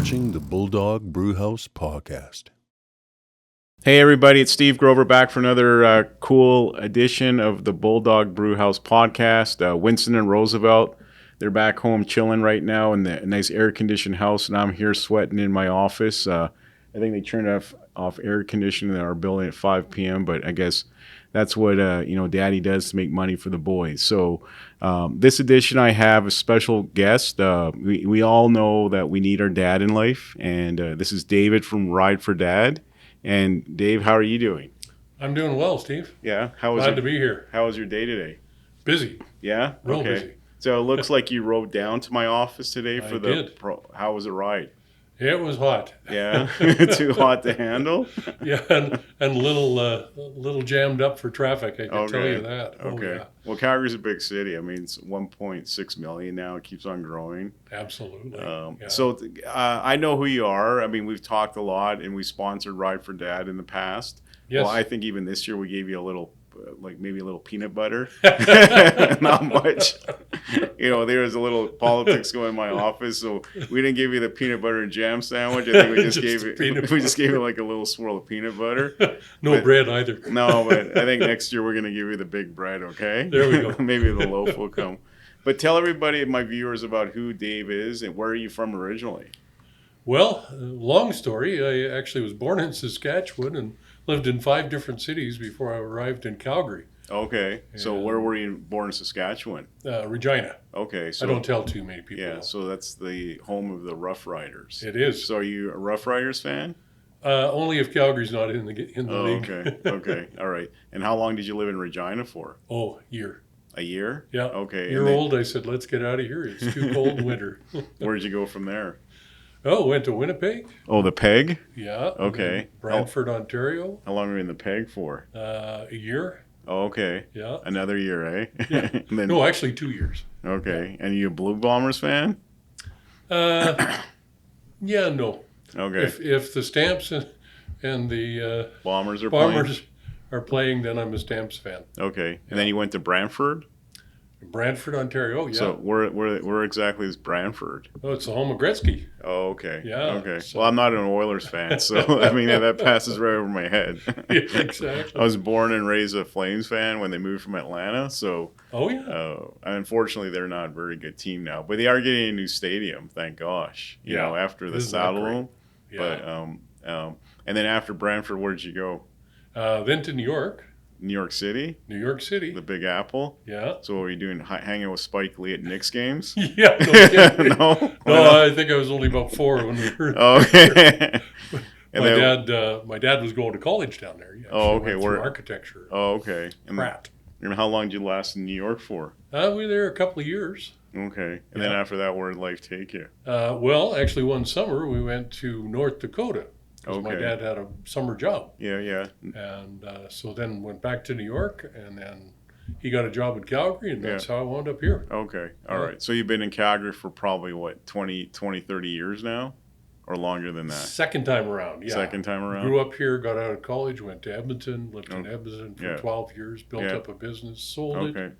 watching the Bulldog Brewhouse Podcast. Hey everybody, it's Steve Grover back for another cool edition of the Bulldog Brewhouse Podcast. Winston and Roosevelt, they're back home chilling right now in the nice air-conditioned house, and I'm here sweating in my office. I think they turned off air conditioning in our building at 5 p.m., but I guess that's what Daddy does to make money for the boys. So this edition, I have a special guest. We all know that we need our dad in life, and this is David from Ride for Dad. And Dave, how are you doing? I'm doing well, Steve. Yeah, Glad to be here. How was your day today? Busy. Yeah, Real okay. busy. So it looks like you rode down to my office today for How was the ride? It was hot. Yeah, too hot to handle. Yeah, and a little jammed up for traffic. I can tell you that. Okay. Oh, yeah. Well, Calgary's a big city. I mean, it's 1.6 million now. It keeps on growing. Absolutely. Yeah. So I know who you are. I mean, we've talked a lot, and we sponsored Ride for Dad in the past. Yes. Well, I think even this year we gave you a little, maybe a little peanut butter. Not much. There was a little politics going in my office, so we didn't give you the peanut butter and jam sandwich. I think we just gave you like a little swirl of peanut butter. No bread either. No, but I think next year we're going to give you the big bread, okay? There we go. Maybe the loaf will come. But tell everybody, my viewers, about who Dave is and where are you from originally? Well, long story. I actually was born in Saskatchewan and lived in 5 different cities before I arrived in Calgary. Okay. So where were you born in Saskatchewan? Regina. Okay. So I don't tell too many people. Yeah, so that's the home of the Rough Riders. It is. So are you a Rough Riders fan? Only if Calgary's not in the league. Okay. All right. And how long did you live in Regina for? Oh, year. A year? Yeah. Okay. Year old, I said, let's get out of here. It's too cold in winter. Where did you go from there? Oh, went to Winnipeg. Oh, the Peg? Yeah. Okay. Brantford, Ontario. How long were you in the Peg for? A year. Oh, okay. Yeah. Another year, eh? Yeah. No, actually 2 years. Okay. And you a Blue Bombers fan? Yeah, no. Okay. If the Stamps and the Bombers are playing, then I'm a Stamps fan. Okay. And then you went to Brantford? Brantford, Ontario, yeah. So where exactly is Brantford? Oh, it's the home of Gretzky. Oh, okay. Yeah. Okay. So. Well, I'm not an Oilers fan, so I mean that passes right over my head. Yeah, exactly. I was born and raised a Flames fan when they moved from Atlanta, so. Oh yeah. Unfortunately, they're not a very good team now, but they are getting a new stadium. Thank gosh. After the Saddle. Yeah. But and then after Brantford, where did you go? Then to New York. New York City? New York City. The Big Apple? Yeah. So what were you doing, hanging with Spike Lee at Knicks games? Yeah. No kidding. No? No, I think I was only about 4 when we were okay. My dad was going to college down there. Yeah, oh, okay. Went through architecture. Oh, okay. Pratt. And how long did you last in New York for? We were there a couple of years. Okay. And then after that, where did life take you? Well, actually, one summer we went to North Dakota. Because my dad had a summer job. Yeah. And so then went back to New York, and then he got a job in Calgary, and that's how I wound up here. Okay. All right. So you've been in Calgary for probably, 20, 30 years now? Or longer than that? Second time around, yeah. Second time around? Grew up here, got out of college, went to Edmonton, lived in Edmonton for 12 years, built up a business, sold it,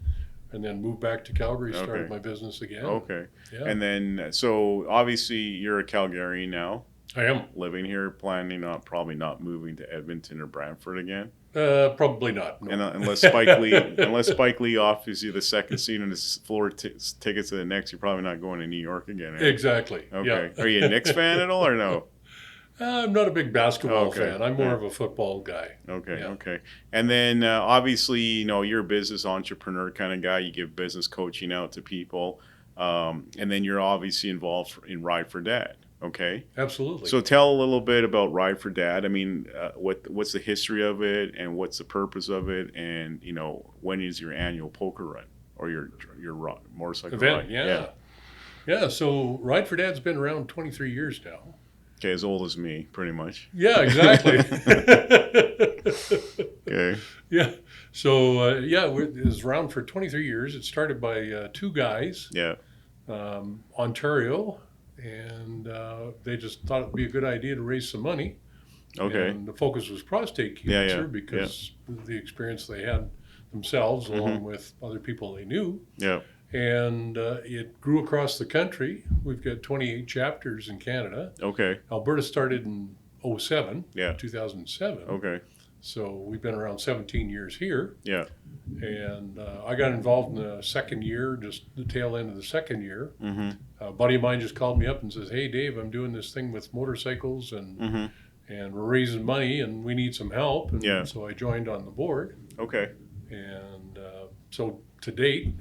and then moved back to Calgary, started my business again. Okay. Yeah. And then, so obviously you're a Calgarian now. I am. Living here, planning on probably not moving to Edmonton or Brantford again. Probably not. No. And unless Spike Lee offers you the second seat and his floor tickets to the Knicks, you're probably not going to New York again. Right? Exactly. Okay. Yeah. Are you a Knicks fan at all or no? I'm not a big basketball fan. I'm more of a football guy. Okay. And then obviously, you're a business entrepreneur kind of guy. You give business coaching out to people. And then you're obviously involved in Ride for Dad. Okay. Absolutely. So tell a little bit about Ride for Dad. I mean, what's the history of it, and what's the purpose of it, and when is your annual poker run or your motorcycle event? Ride? Yeah. So Ride for Dad's been around 23 years now. Okay, as old as me, pretty much. Yeah, exactly. Okay. Yeah. So it was around for 23 years. It started by 2 guys. Yeah. Ontario. And they just thought it'd be a good idea to raise some money. Okay. And the focus was prostate cancer because of the experience they had themselves, along with other people they knew. Yeah. And it grew across the country. We've got 28 chapters in Canada. Okay. Alberta started in 2007. Okay. So we've been around 17 years here. Yeah. And I got involved in the second year, just the tail end of the second year. Mm-hmm. A buddy of mine just called me up and says, "Hey, Dave, I'm doing this thing with motorcycles and we're raising money and we need some help." And so I joined on the board. Okay. And so to date,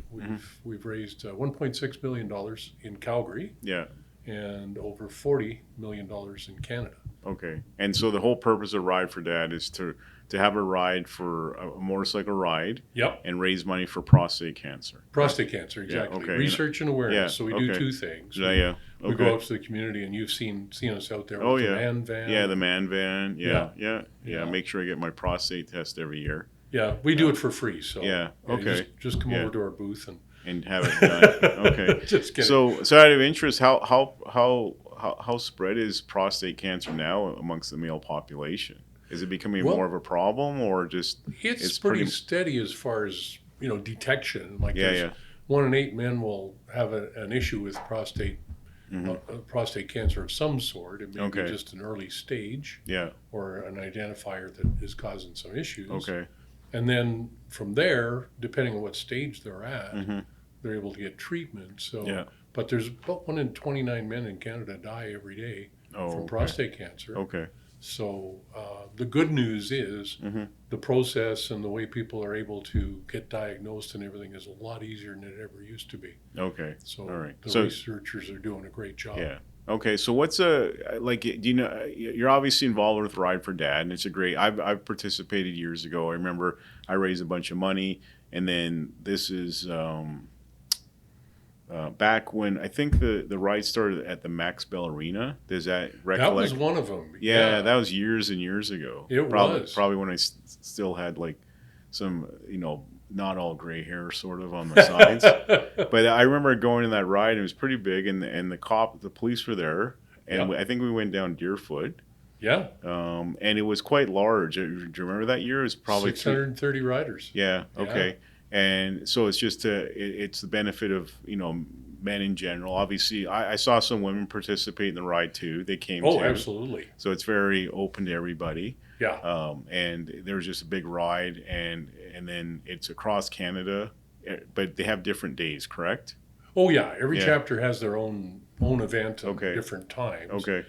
we've raised $1.6 million in Calgary. Yeah. And over $40 million in Canada. Okay. And so the whole purpose of Ride for Dad is to have a ride for a motorcycle ride. Yep. And raise money for prostate cancer. Prostate cancer, exactly. Yeah, okay. Research and awareness. Yeah, So we do two things. Okay. We go out to the community, and you've seen us out there with the man van. Yeah, the man van. Yeah. Make sure I get my prostate test every year. Yeah, we do it for free. So okay. Just come over to our booth and have it done. Okay. Just kidding. So out of interest, how spread is prostate cancer now amongst the male population? Is it becoming more of a problem, or just it's pretty steady as far as detection? Like 1 in 8 men will have an issue with prostate cancer of some sort. It may be just an early stage, or an identifier that is causing some issues. Okay. And then from there, depending on what stage they're at, they're able to get treatment. So, but there's about 1 in 29 men in Canada die every day from prostate cancer. Okay. So the good news is the process and the way people are able to get diagnosed and everything is a lot easier than it ever used to be. Okay. So all right. The researchers are doing a great job. Yeah. Okay. So what's you're obviously involved with Ride for Dad, and it's a great, I've participated years ago. I remember I raised a bunch of money, and then this is back when I think the ride started at the Max Bell Arena. Does that recollect? That was one of them. Yeah, that was years and years ago. It was. Probably when I still had like some, not all gray hair sort of on the sides. But I remember going in that ride, and it was pretty big, and the police were there, and I think we went down Deerfoot. Yeah. And it was quite large. Do you remember that year? It was probably 630 riders. Yeah. Okay. And so it's just it's the benefit of men in general. Obviously, I saw some women participate in the ride too. They came. Oh, absolutely. So it's very open to everybody. Yeah. And there was just a big ride, and then it's across Canada, but they have different days, correct? Oh yeah. Every chapter has their own event at different times. Okay.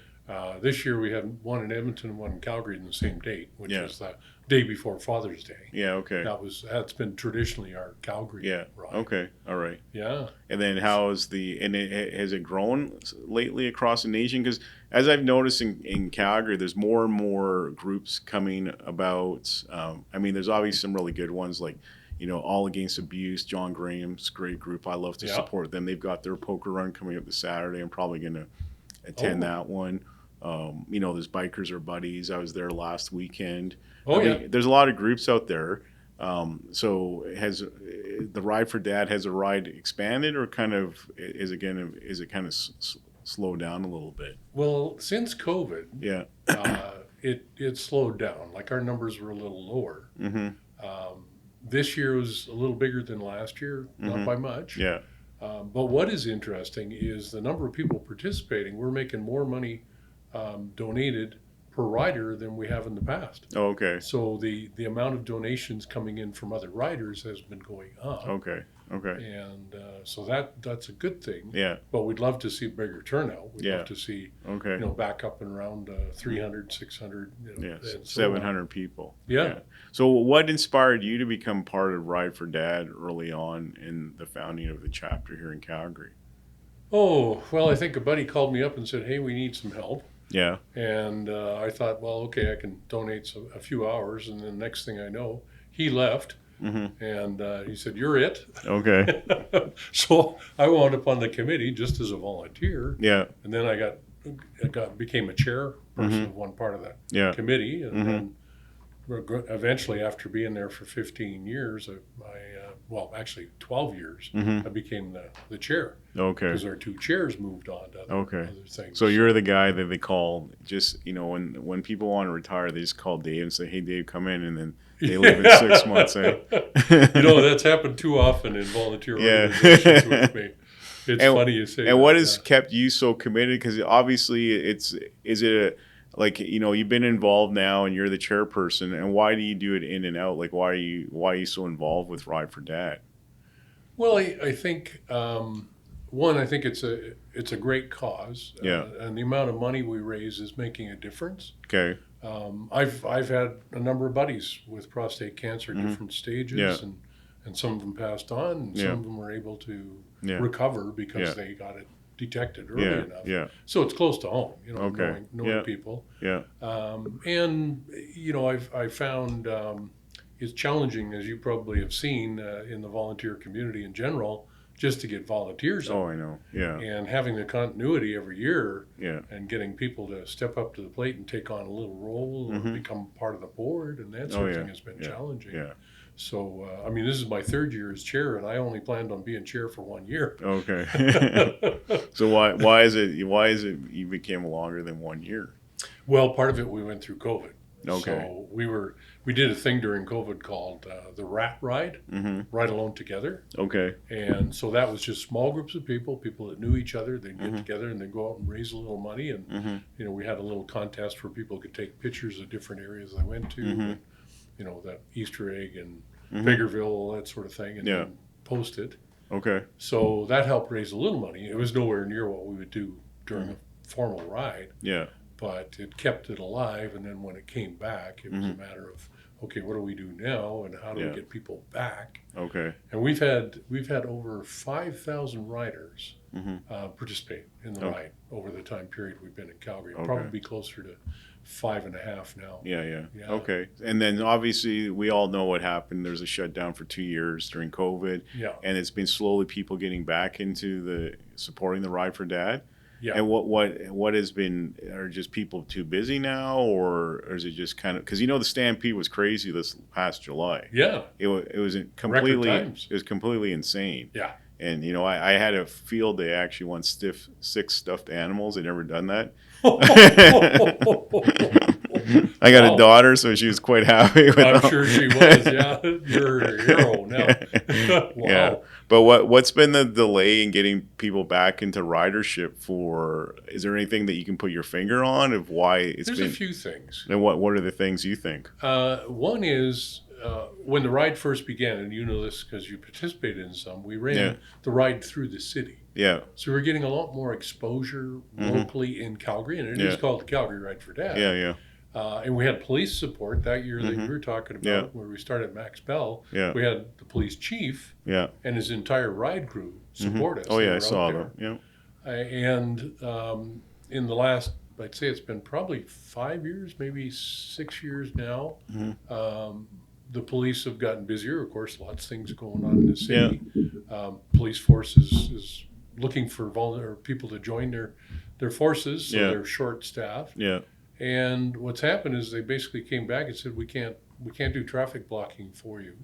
This year we had one in Edmonton and one in Calgary on the same date, which is the day before Father's Day. Yeah, okay. That's been traditionally our Calgary ride. Okay, all right. Yeah. And then has it grown lately across the nation? Because as I've noticed in Calgary, there's more and more groups coming about. There's obviously some really good ones like, All Against Abuse, John Graham's great group. I love to support them. They've got their poker run coming up this Saturday. I'm probably going to attend that one. There's Bikers Are Buddies. I was there last weekend. There's a lot of groups out there. So has the Ride for Dad, has a ride expanded, or kind of is it kind of slowed down a little bit? Well, since COVID, it slowed down. Like our numbers were a little lower. This year was a little bigger than last year, not by much. Yeah. But what is interesting is the number of people participating. We're making more money donated per rider than we have in the past. Oh, okay. So the amount of donations coming in from other riders has been going up. Okay. And so that's a good thing. Yeah. But we'd love to see a bigger turnout. We'd love to see, okay, back up and around 300, 600. 700 people. Yeah. So what inspired you to become part of Ride for Dad early on in the founding of the chapter here in Calgary? Oh, well, I think a buddy called me up and said, "Hey, we need some help." Yeah. And I thought, well, okay, I can donate a few hours. And then next thing I know, he left. And he said, "You're it." Okay. So I wound up on the committee just as a volunteer. Yeah. And then I became a chairperson of one part of that committee. And then eventually, after being there for 15 years, well, actually 12 years, I became the chair. Okay. Because our two chairs moved on to other things. So you're the guy that they call just, when people want to retire, they just call Dave and say, "Hey, Dave, come in," and then they leave in 6 months. Eh? That's happened too often in volunteer organizations with me. It's funny you say that. And what has kept you so committed? Because obviously you've been involved now and you're the chairperson, and why do you do it in and out? Like, why are you so involved with Ride for Dad? Well, I think I think it's a great cause. And the amount of money we raise is making a difference. Okay. I've had a number of buddies with prostate cancer, different stages, and some of them passed on, and some of them were able to recover because they got it detected early enough. Yeah. So it's close to home, knowing people. Yeah. I've found it's challenging, as you probably have seen in the volunteer community in general, just to get volunteers. Oh, I know. Yeah. And having the continuity every year. Yeah. And getting people to step up to the plate and take on a little role or become part of the board and that sort of thing has been challenging. Yeah. So, this is my third year as chair, and I only planned on being chair for 1 year. Okay. So why is it you became longer than 1 year? Well, part of it we went through COVID. Okay. So we did a thing during COVID called the Rat Ride, Ride Alone Together. Okay. And so that was just small groups of people that knew each other. They'd get together and they'd go out and raise a little money. And, we had a little contest where people could take pictures of different areas they went to. And, that Easter egg and Bakerville, that sort of thing, and then post it. Okay. So that helped raise a little money. It was nowhere near what we would do during a formal ride. Yeah. But it kept it alive, and then when it came back, it was a matter of, okay, what do we do now, and how do we get people back? Okay. And we've had over 5,000 riders participate in the ride over the time period we've been in Calgary. It'll probably be closer to 5.5 now. Yeah. Okay. And then obviously we all know what happened. There's a shutdown for 2 years during COVID. Yeah. And it's been slowly people getting back into supporting the Ride for Dad. Yeah. And what has been, are just people too busy now, or is it just kind of, because the Stampede was crazy this past July. Yeah. It was completely insane. Yeah. And I had a field day actually once, 6 stuffed animals. I'd never done that. I got a daughter, so she was quite happy with I'm sure she was. Yeah, you're a hero now. Wow. Yeah, but what's been the delay in getting people back into ridership for? Is there anything that you can put your finger on of why it's been? There's a few things. And what are the things you think? One is when the ride first began, and you know this because you participated in some. We ran the ride through the city. Yeah. So we're getting a lot more exposure locally in Calgary, and it is called the Calgary Ride for Dad. Yeah. And we had police support that year that you were talking about, where we started Max Bell. Yeah. We had the police chief and his entire ride crew support us. Oh, yeah, I saw them. Yeah. And in the last, I'd say it's been probably 5 years, maybe 6 years now, the police have gotten busier. Of course, lots of things going on in the city. Yeah. Police force is looking for people to join their forces, so they're short-staffed. Yeah. And what's happened is they basically came back and said, we can't do traffic blocking for you.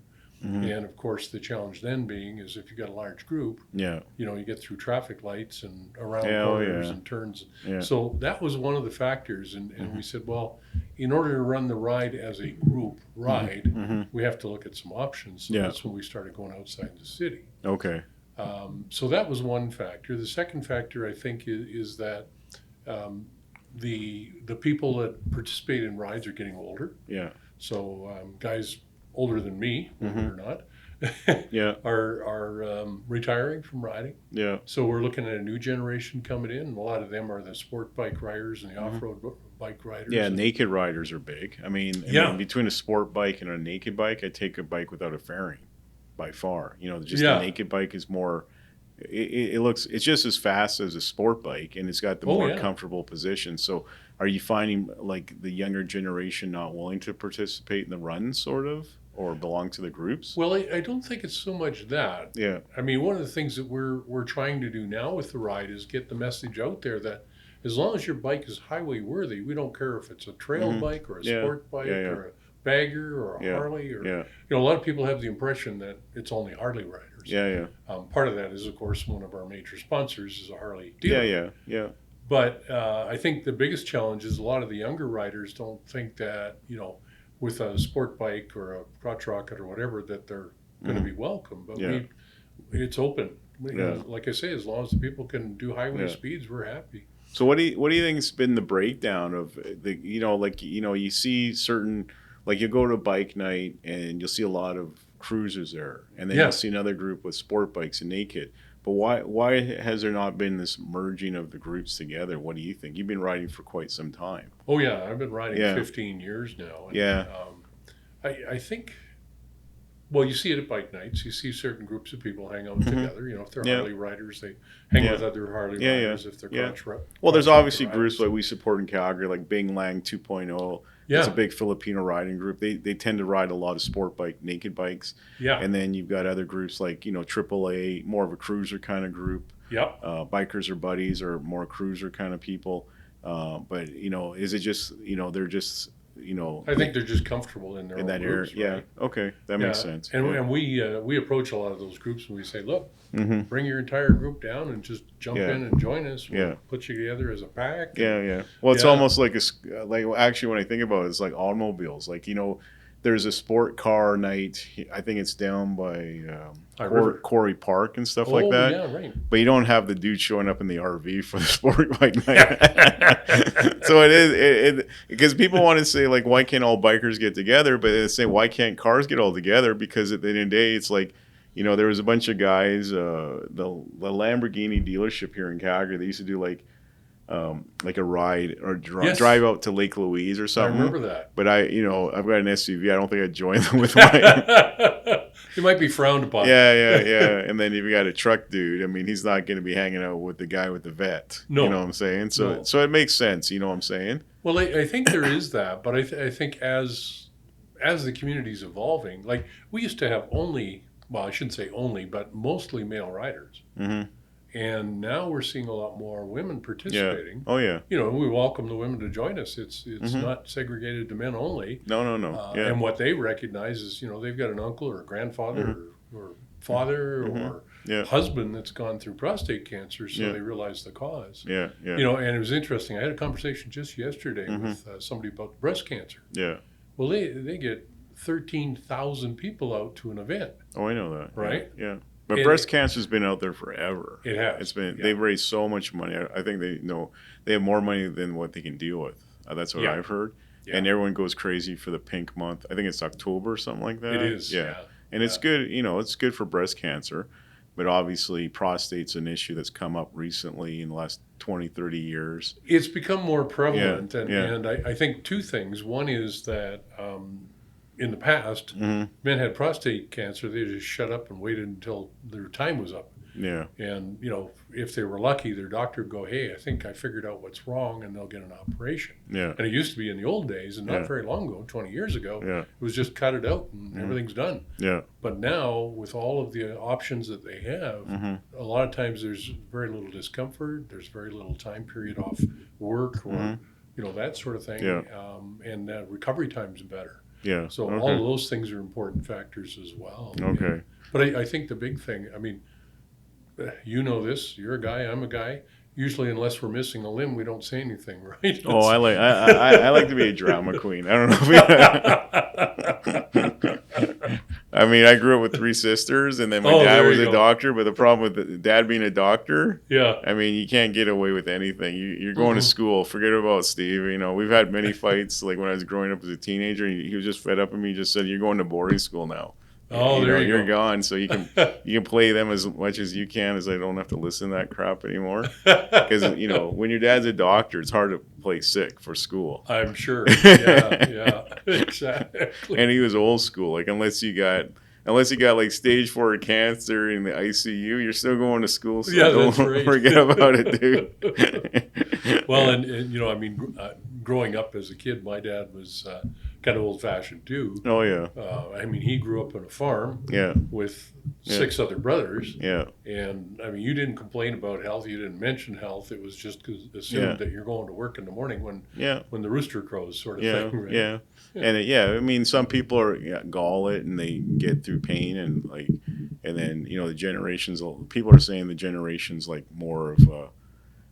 And of course, the challenge then being is if you got a large group, you get through traffic lights and around corners and turns. Yeah. So that was one of the factors. And we said, well, in order to run the ride as a group ride, we have to look at some options. So that's when we started going outside the city. Okay. So that was one factor. The second factor, I think, is that the people that participate in rides are getting older. Yeah. So guys older than me, believe it or not, are retiring from riding. Yeah. So we're looking at a new generation coming in. A lot of them are the sport bike riders and the off-road bike riders. Yeah, naked riders are big. I mean, between a sport bike and a naked bike, I take a bike without a fairing by far. The naked bike is more, it's just as fast as a sport bike, and it's got the more comfortable position. So are you finding like the younger generation not willing to participate in the runs sort of, or belong to the groups? Well, I don't think it's so much that. Yeah. I mean, one of the things that we're trying to do now with the ride is get the message out there that as long as your bike is highway worthy, we don't care if it's a trail bike or a sport bike or a bagger or a Harley, or a lot of people have the impression that it's only Harley riders. Part of that is, of course, one of our major sponsors is a Harley dealer. But I think the biggest challenge is a lot of the younger riders don't think that, with a sport bike or a crotch rocket or whatever, that they're going to be welcome. But it's open. Like I say, as long as the people can do highway speeds, we're happy. So what do you think's been the breakdown of the, you see certain, like you go to a bike night and you'll see a lot of cruisers there, and then you'll see another group with sport bikes and naked. But why has there not been this merging of the groups together? What do you think? You've been riding for quite some time. Oh yeah, I've been riding 15 years now. And, I think, well, you see it at bike nights. You see certain groups of people hang out together. If they're Harley riders, they hang with other Harley riders. If they're well, there's obviously groups like we support in Calgary, like Bing Lang 2.0. It's a big Filipino riding group. They tend to ride a lot of sport bike, naked bikes. And then you've got other groups like, AAA, more of a cruiser kind of group. Bikers or buddies or more cruiser kind of people. But, is it just, they're just, I think they're just comfortable in their own groups, area. Right? Okay. That makes sense. And we approach a lot of those groups and we say, look, bring your entire group down and just jump in and join us. We'll put you together as a pack. Well, it's almost like actually when I think about it, it's like automobiles. Like, there's a sport car night. I think it's down by Quarry Park and stuff like that. Yeah, right. But you don't have the dude showing up in the RV for the sport bike night. So it is because people want to say, like, why can't all bikers get together? But they say, why can't cars get all together? Because at the end of the day, it's like, there was a bunch of guys, the Lamborghini dealership here in Calgary, they used to do like a ride or drive out to Lake Louise or something. I remember that. But I've got an SUV. I don't think I'd join them with mine. You might be frowned upon. Yeah. And then if you got a truck dude, I mean, he's not going to be hanging out with the guy with the vet. No. You know what I'm saying? So it makes sense. You know what I'm saying? Well, I think there is that, but I think as the community's evolving, like we used to have I shouldn't say only, but mostly male riders. And now we're seeing a lot more women participating. Oh, yeah. We welcome the women to join us. It's not segregated to men only. No. And what they recognize is, they've got an uncle or a grandfather or father or husband that's gone through prostate cancer, so they realize the cause. Yeah. And it was interesting. I had a conversation just yesterday with somebody about breast cancer. Yeah. Well, they get 13,000 people out to an event. Oh, I know that. Right? Yeah. But breast cancer's been out there forever. It has. It's been. They've raised so much money. I think they have more money than what they can deal with. That's what I've heard. Yeah. And everyone goes crazy for the pink month. I think it's October or something like that. It is. Yeah. And it's good. It's good for breast cancer. But obviously, prostate's an issue that's come up recently in the last 20, 30 years. It's become more prevalent. And I think two things. One is that in the past, men had prostate cancer. They just shut up and waited until their time was up. Yeah. And, if they were lucky, their doctor would go, hey, I think I figured out what's wrong, and they'll get an operation. Yeah. And it used to be in the old days, and not very long ago, 20 years ago, it was just cut it out and everything's done. Yeah. But now, with all of the options that they have, a lot of times there's very little discomfort. There's very little time period off work or, that sort of thing. Yeah. And recovery time's better. Yeah. So all of those things are important factors as well. Okay. But I think the big thing, I mean, this, you're a guy, I'm a guy. Usually, unless we're missing a limb, we don't say anything, right? Oh, I like to be a drama queen. I don't know if I mean, I grew up with 3 sisters, and then my dad was a doctor. But the problem with dad being a doctor, I mean, you can't get away with anything. You're going to school. Forget about Steve. We've had many fights. Like when I was growing up as a teenager, he was just fed up with me. He just said, "You're going to boarding school now." Oh, you're gone, so you can play them as much as you can, as I don't have to listen to that crap anymore. Because when your dad's a doctor, it's hard to play sick for school. I'm sure. Yeah, exactly. And he was old school. Like unless you got like stage 4 cancer in the ICU, you're still going to school. So don't forget about it, dude. Well, and I mean, growing up as a kid, my dad was kind of old-fashioned too. Oh yeah. I mean, he grew up on a farm. Yeah. With 6 other brothers. Yeah. And I mean, you didn't complain about health. You didn't mention health. It was just assumed that you're going to work in the morning when the rooster crows, sort of thing. Right? Yeah. And I mean, some people gall it and they get through pain and like, and then the generations. People are saying the generations like more of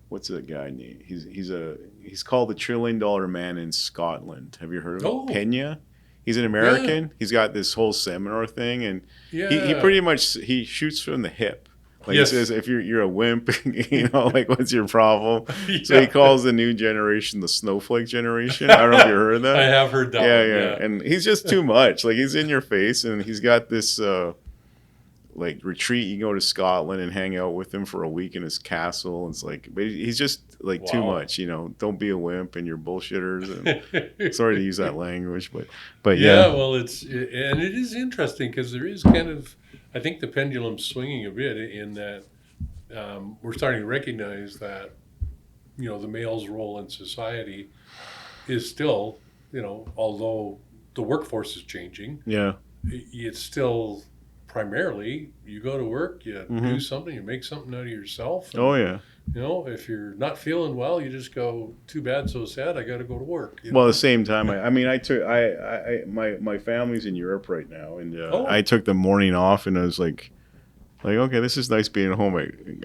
what's that guy name? He's called the $1 trillion man in Scotland. Have you heard of him? Pena? He's an American. Yeah. He's got this whole seminar thing, and he pretty much he shoots from the hip. Like he says, if you're a wimp, like what's your problem? So he calls the new generation the snowflake generation. I don't know if you heard that. I have heard that. Yeah. And he's just too much. Like he's in your face, and he's got this like retreat. You go to Scotland and hang out with him for a week in his castle. It's like, but he's just like too much. Don't be a wimp, and you're bullshitters. And sorry to use that language, but yeah. Well, it is interesting because there is kind of, I think the pendulum's swinging a bit in that we're starting to recognize that the male's role in society is still, although the workforce is changing, it's still primarily you go to work, you do something, you make something out of yourself. And, if you're not feeling well, you just go, too bad, so sad, I got to go to work. Well, at the same time, my family's in Europe right now, and I took the morning off, and I was like, okay, this is nice being at home.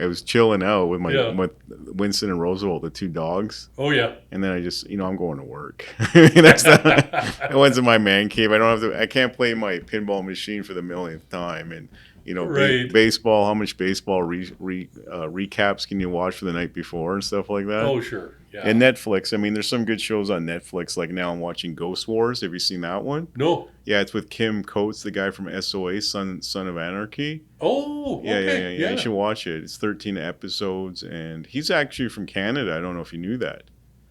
I was chilling out with with Winston and Roosevelt, the 2 dogs. Oh yeah. And then I just, I'm going to work. I went to my man cave. I can't play my pinball machine for the millionth time. And baseball. How much baseball recaps can you watch for the night before and stuff like that? Oh sure. Yeah. And Netflix. I mean, there's some good shows on Netflix. Like now, I'm watching Ghost Wars. Have you seen that one? No. Yeah, it's with Kim Coates, the guy from SOA, Son of Anarchy. Oh, okay. Yeah. You should watch it. It's 13 episodes, and he's actually from Canada. I don't know if you knew that.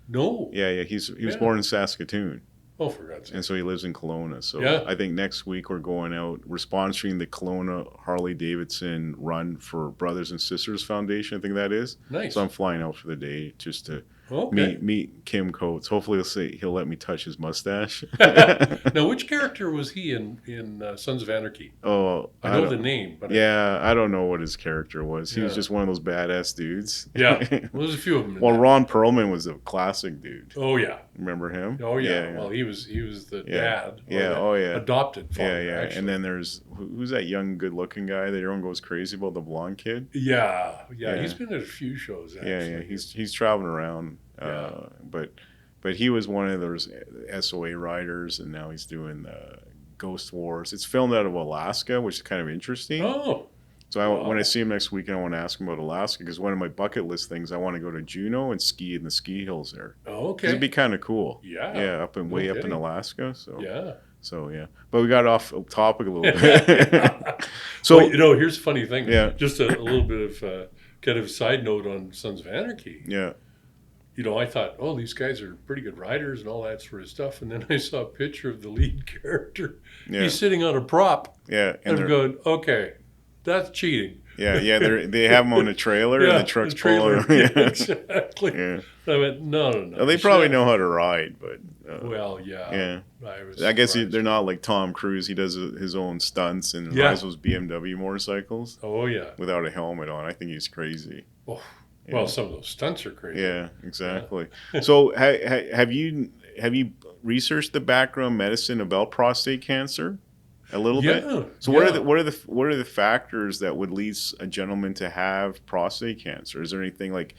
No. Yeah. He was born in Saskatoon. Oh, for God's sake. And so he lives in Kelowna. So I think next week we're going out. We're sponsoring the Kelowna Harley-Davidson run for Brothers and Sisters Foundation. I think that is. Nice. So I'm flying out for the day just to meet Kim Coates. Hopefully he'll let me touch his mustache. Now, which character was he in Sons of Anarchy? Oh, I know the name, but I don't know what his character was. He was just one of those badass dudes. Yeah, well, there's a few of them. Well, Ron Perlman was a classic dude. Oh yeah, remember him? Oh yeah. Well, he was the dad. Adopted father. Yeah. Actually. And then there's who's that young, good-looking guy that everyone goes crazy about, the blonde kid? Yeah. He's been at a few shows. Actually. Yeah. He's traveling around. But he was one of those SOA riders, and now he's doing Ghost Wars. It's filmed out of Alaska, which is kind of interesting. Oh. So when I see him next weekend, I want to ask him about Alaska, because one of my bucket list things, I want to go to Juneau and ski in the ski hills there. Oh, okay. It'd be kind of cool. Yeah. Yeah, up in Alaska. So yeah. So yeah, but we got off topic a little bit. So here's a funny thing. Yeah. Just a little bit of kind of a side note on Sons of Anarchy. Yeah. I thought, these guys are pretty good riders and all that sort of stuff. And then I saw a picture of the lead character. Yeah. He's sitting on a prop. Yeah. And I'm going, okay, that's cheating. Yeah. They have him on a trailer and the truck's pulling. Yeah, exactly. Yeah. I went, no. Well, they probably know how to ride, but. Yeah. I guess they're not like Tom Cruise. He does his own stunts and rides those BMW motorcycles. Oh, yeah. Without a helmet on. I think he's crazy. Oh. Well, some of those stunts are crazy. Yeah, exactly. So, have you researched the background medicine about prostate cancer a little bit? So, what are the factors that would lead a gentleman to have prostate cancer? Is there anything like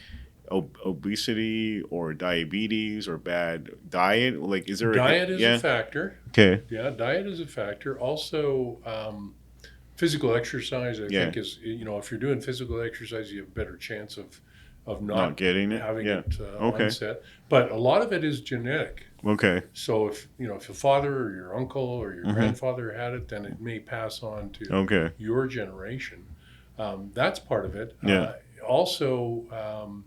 obesity or diabetes or bad diet? Like, is there diet is a factor? Okay. Yeah, diet is a factor. Also, physical exercise, I think, is if you're doing physical exercise, you have a better chance of not getting it, having it onset. But a lot of it is genetic. Okay. So if your father or your uncle or your grandfather had it, then it may pass on to your generation. That's part of it. Yeah. Also,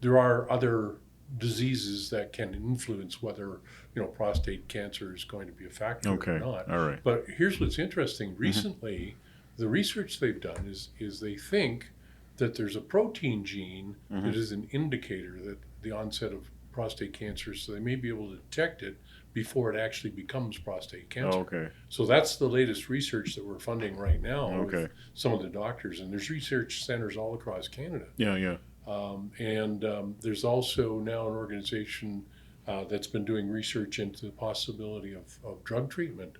there are other diseases that can influence whether prostate cancer is going to be a factor or not. All right. But here's what's interesting. Recently, the research they've done is they think that there's a protein gene that is an indicator that the onset of prostate cancer, so they may be able to detect it before it actually becomes prostate cancer. Oh, okay. So that's the latest research that we're funding right now Okay. with some of the doctors, and there's research centers all across Canada. Yeah. There's also now an organization that's been doing research into the possibility of drug treatment.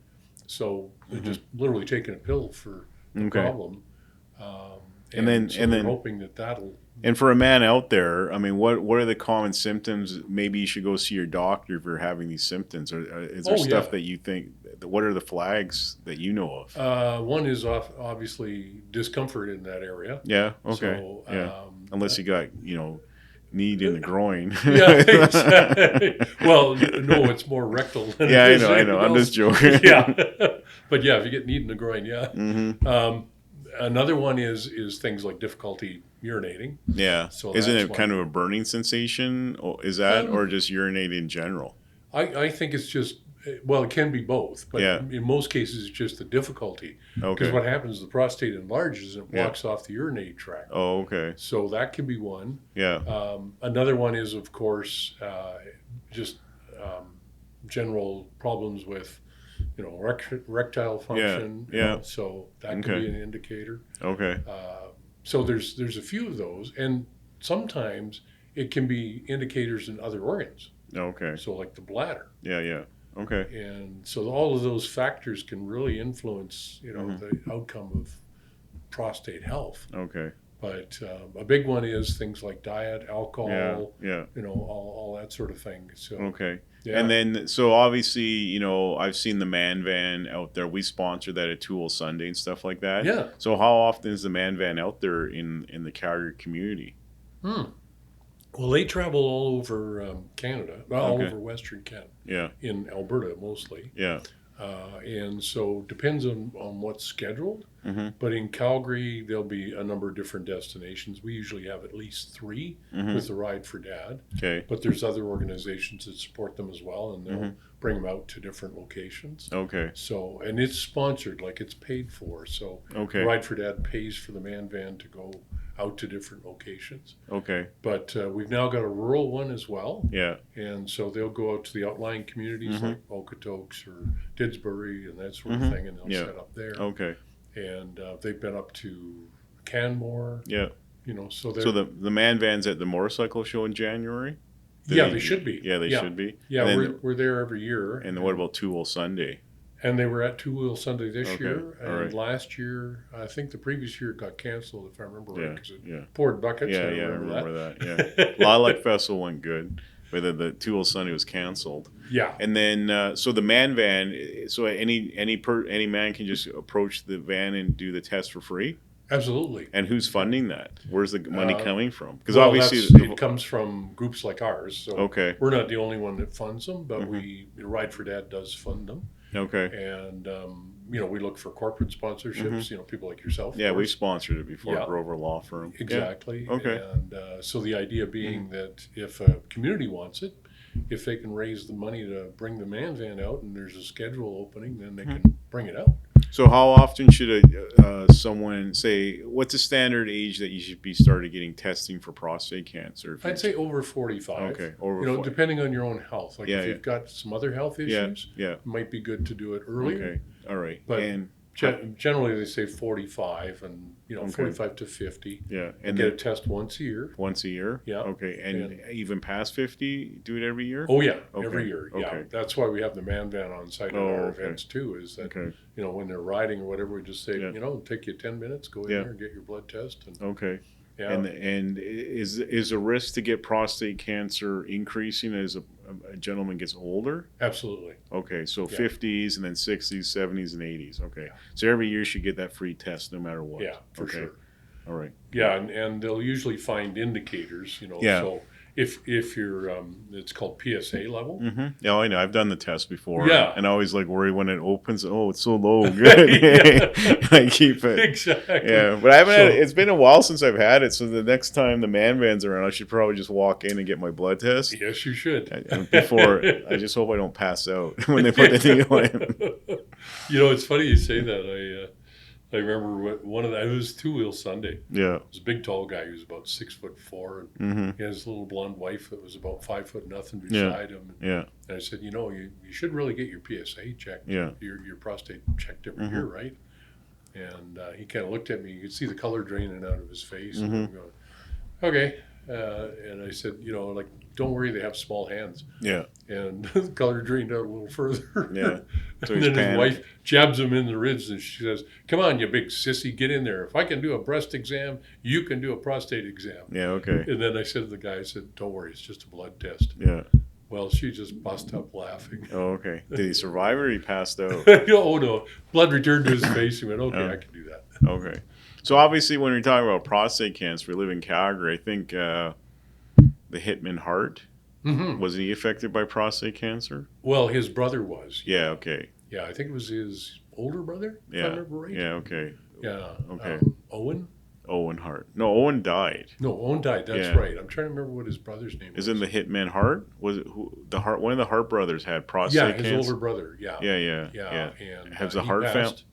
So they're just literally taking a pill for the problem. And then we're hoping that'll. And for a man out there, I mean, what are the common symptoms? Maybe you should go see your doctor if you're having these symptoms. Or is there stuff that you think? What are the flags that you know of? One is obviously discomfort in that area. Yeah. Okay. So, unless you got need in the groin. Yeah. Exactly. Well, no, it's more rectal. Than I know. I'm just joking. Yeah. But yeah, if you get need in the groin, yeah. Another one is things like difficulty urinating. Yeah. So isn't it kind of a burning sensation? Is that or just urinate in general? I think it's just, well, it can be both, but Yeah. in most cases it's just the difficulty. Okay. Because what happens is the prostate enlarges and it blocks off the urinary tract. Oh, okay. So that can be one. Yeah. Another one is, of course, just general problems with, erectile function. Yeah. So that could be an indicator. Okay. So there's a few of those, and sometimes it can be indicators in other organs. Okay. So like the bladder. Yeah. Okay. And so all of those factors can really influence, the outcome of prostate health. Okay. But a big one is things like diet, alcohol, Yeah. all that sort of thing. So Okay. yeah. And then, so obviously, I've seen the man van out there. We sponsor that at Tool Sunday and stuff like that. Yeah. So how often is the man van out there in the Calgary community? Well, they travel all over Canada, all over Western Canada. Yeah. In Alberta mostly. Yeah. And so depends on what's scheduled. But in Calgary, there'll be a number of different destinations. We usually have at least 3 with the Ride for Dad. Okay. But there's other organizations that support them as well, and they'll bring them out to different locations. Okay. So, and it's sponsored, like it's paid for. So Ride for Dad pays for the man van to go out to different locations. Okay. But we've now got a rural one as well. Yeah. And so they'll go out to the outlying communities like Okotoks or Didsbury and that sort of thing, and they'll set up there. Okay. And they've been up to Canmore. Yeah. So the man van's at the motorcycle show in January? They should be. Yeah, they should be. Yeah, we're there every year. And then what about Two Wheel Sunday? And they were at Two Wheel Sunday this year. All And right. last year, I think the previous year it got canceled, if I remember right, because it poured poured buckets. Yeah, I remember that. Yeah. Lilac Festival went good, but the Two Wheel Sunday was canceled. Yeah. And then, so the man van, so any man can just approach the van and do the test for free? Absolutely. And who's funding that? Where's the money coming from? Because Well, obviously it comes from groups like ours. So we're not the only one that funds them, but Ride for Dad does fund them. Okay. And we look for corporate sponsorships. People like yourself. Yeah, we've sponsored it before. Yeah. Grover Law Firm. Exactly. Yeah. Okay. And so the idea being that if a community wants it, if they can raise the money to bring the man van out and there's a schedule opening, then they can bring it out. So how often should someone say, what's the standard age that you should be started getting testing for prostate cancer? I'd say over 45. Okay, over 40. Depending on your own health. Like if you've got some other health issues, it might be good to do it earlier. Okay, all right. But generally they say 45 and 45 to 50. Yeah, and get a test once a year. Once a year. Yeah. Okay, and even past 50, do it every year. Oh yeah, okay. Every year. Yeah, okay. That's why we have the man van on site at our events too. Is that when they're riding or whatever, we just say it'll take you 10 minutes, go in there and get your blood test. And yeah. And is the risk to get prostate cancer increasing as a gentleman gets older? Absolutely. Okay, so 50s and then 60s, 70s, and 80s. Okay, so every year you should get that free test no matter what. Yeah, for sure. All right. Yeah, and they'll usually find indicators, so if you're, it's called PSA level. Yeah, I know. I've done the test before. Yeah. And I always worry when it opens. Oh, it's so low. Good. I keep it. Exactly. Yeah, but I haven't had it. It's been a while since I've had it. So the next time the man van's around, I should probably just walk in and get my blood test. Yes, you should. Before, I just hope I don't pass out when they put the needle in. It's funny you say that. I remember it was Two-Wheel Sunday. Yeah. It was a big, tall guy who was about 6'4", and he had his little blonde wife that was about 5'0" beside him. Yeah. And I said, you should really get your PSA checked. Yeah. Your prostate checked every year, right? And he kind of looked at me. You could see the color draining out of his face. And I'm going, okay. And I said, like, don't worry, they have small hands. Yeah. And the color drained out a little further. Yeah. So and then his wife jabs him in the ribs and she says, come on, you big sissy, get in there. If I can do a breast exam, you can do a prostate exam. Yeah, okay. And then I said to the guy, don't worry, it's just a blood test. Yeah. Well, she just bust up laughing. Oh, okay. Did he survive or he passed out? Oh, no. Blood returned to his face. He went, okay, I can do that. Okay. So obviously when you're talking about prostate cancer, we live in Calgary. I think the hitman Hart, was he affected by prostate cancer? Well, his brother was. Yeah, okay. Yeah, I think it was his older brother, if I remember right. Yeah, okay. Yeah. Okay. Owen? Owen Hart. No, Owen died. No, Owen died. That's right. I'm trying to remember what his brother's name was. Isn't the hitman Hart? Was it one of the Hart brothers had prostate cancer? Yeah, his older brother. Yeah. Yeah. And has the Hart family?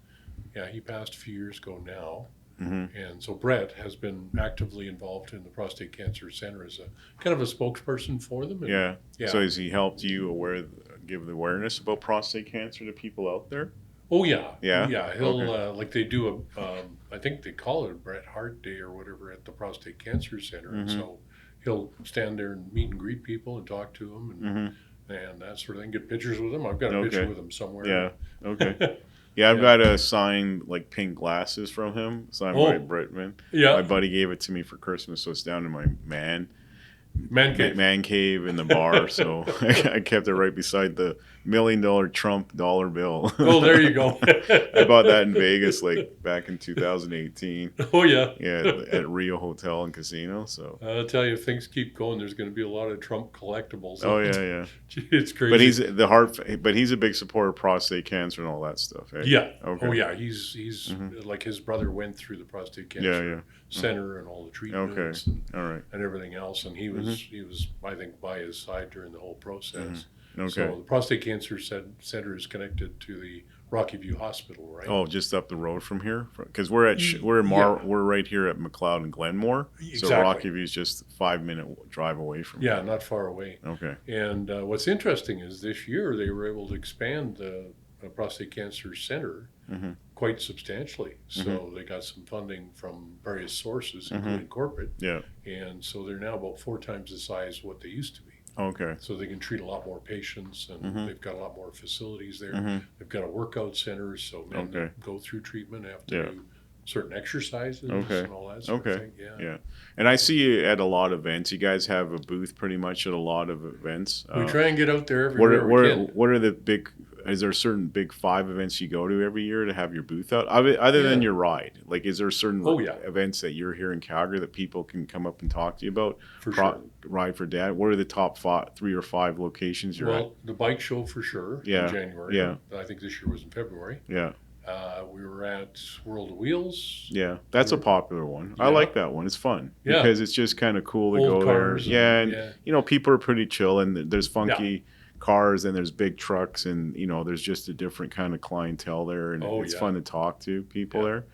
Yeah, he passed a few years ago now. And so Brett has been actively involved in the Prostate Cancer Center as a kind of a spokesperson for them. And, yeah. So has he helped you give the awareness about prostate cancer to people out there? Oh, yeah. Yeah? Yeah. He'll, like they do I think they call it a Bret Hart Day or whatever at the Prostate Cancer Center. And so he'll stand there and meet and greet people and talk to them and that sort of thing. Get pictures with them. I've got a picture with him somewhere. Yeah. Okay. Yeah, I've got a signed like pink glasses from him, signed by Britman. Yeah. My buddy gave it to me for Christmas, so it's down in my man cave in the bar. So I kept it right beside the $1 million Trump dollar bill. Oh, there you go. I bought that in Vegas like back in 2018. Oh, yeah. Yeah, at Rio Hotel and Casino. So I'll tell you, if things keep going, there's going to be a lot of Trump collectibles. Oh, yeah. It's crazy. But he's a big supporter of prostate cancer and all that stuff. Eh? Yeah. Okay. Oh, yeah. He's like his brother went through the prostate cancer center and all the treatments and everything else, and he was I think by his side during the whole process. Okay. So the Prostate Cancer Center is connected to the Rocky View Hospital, right? Oh, just up the road from here, because we're right here at McLeod and Glenmore. Exactly. So Rocky View is just a 5-minute drive away from here. Yeah, not far away. Okay. And what's interesting is this year they were able to expand the Prostate Cancer Center quite substantially. So they got some funding from various sources, including corporate. Yeah. And so they're now about 4 times the size of what they used to be. Okay. So they can treat a lot more patients, and they've got a lot more facilities there. They've got a workout center, so men that go through treatment have to do certain exercises and all that sort of thing. Yeah. And I see you at a lot of events. You guys have a booth pretty much at a lot of events. We try and get out there everywhere we can. What are the big? Is there certain big 5 events you go to every year to have your booth out? Other than your ride, like is there certain events that you're here in Calgary that people can come up and talk to you about? For sure. Ride for Dad. What are the top 3 or 5 locations you're at? Well, the bike show for sure in January. Yeah. I think this year was in February. Yeah. We were at World of Wheels. Yeah, that's a popular one. I like that one. It's fun because it's just kind of cool to Old go there. cars And people are pretty chill, and there's funky cars and there's big trucks, and there's just a different kind of clientele there, and it's fun to talk to people there,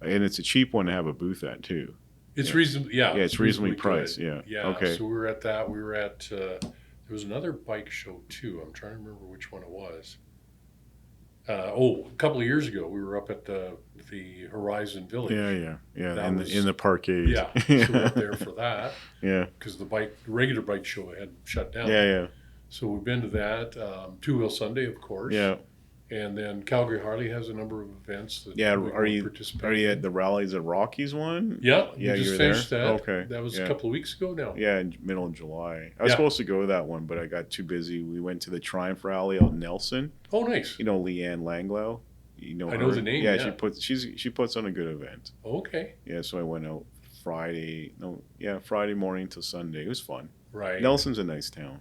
and it's a cheap one to have a booth at too. It's reasonably it's reasonably priced. Yeah. Okay. So we were at that. We were at there was another bike show too. I'm trying to remember which one it was. A couple of years ago, we were up at the Horizon Village. Yeah. In the parkade. Yeah, so we were up there for that. Yeah. Because the regular bike show had shut down. Yeah. So we've been to that. Two-Wheel Sunday, of course. Yeah. And then Calgary Harley has a number of events that are you at the Rallies at Rockies one? Yeah, you just finished that. Okay. That was a couple of weeks ago now. Yeah, in middle of July. I was supposed to go to that one, but I got too busy. We went to the Triumph Rally out in Nelson. Oh, nice. Leanne Langlow. I know the name. Yeah, she puts on a good event. Okay. Yeah, so I went out Friday morning till Sunday. It was fun. Right. Nelson's a nice town.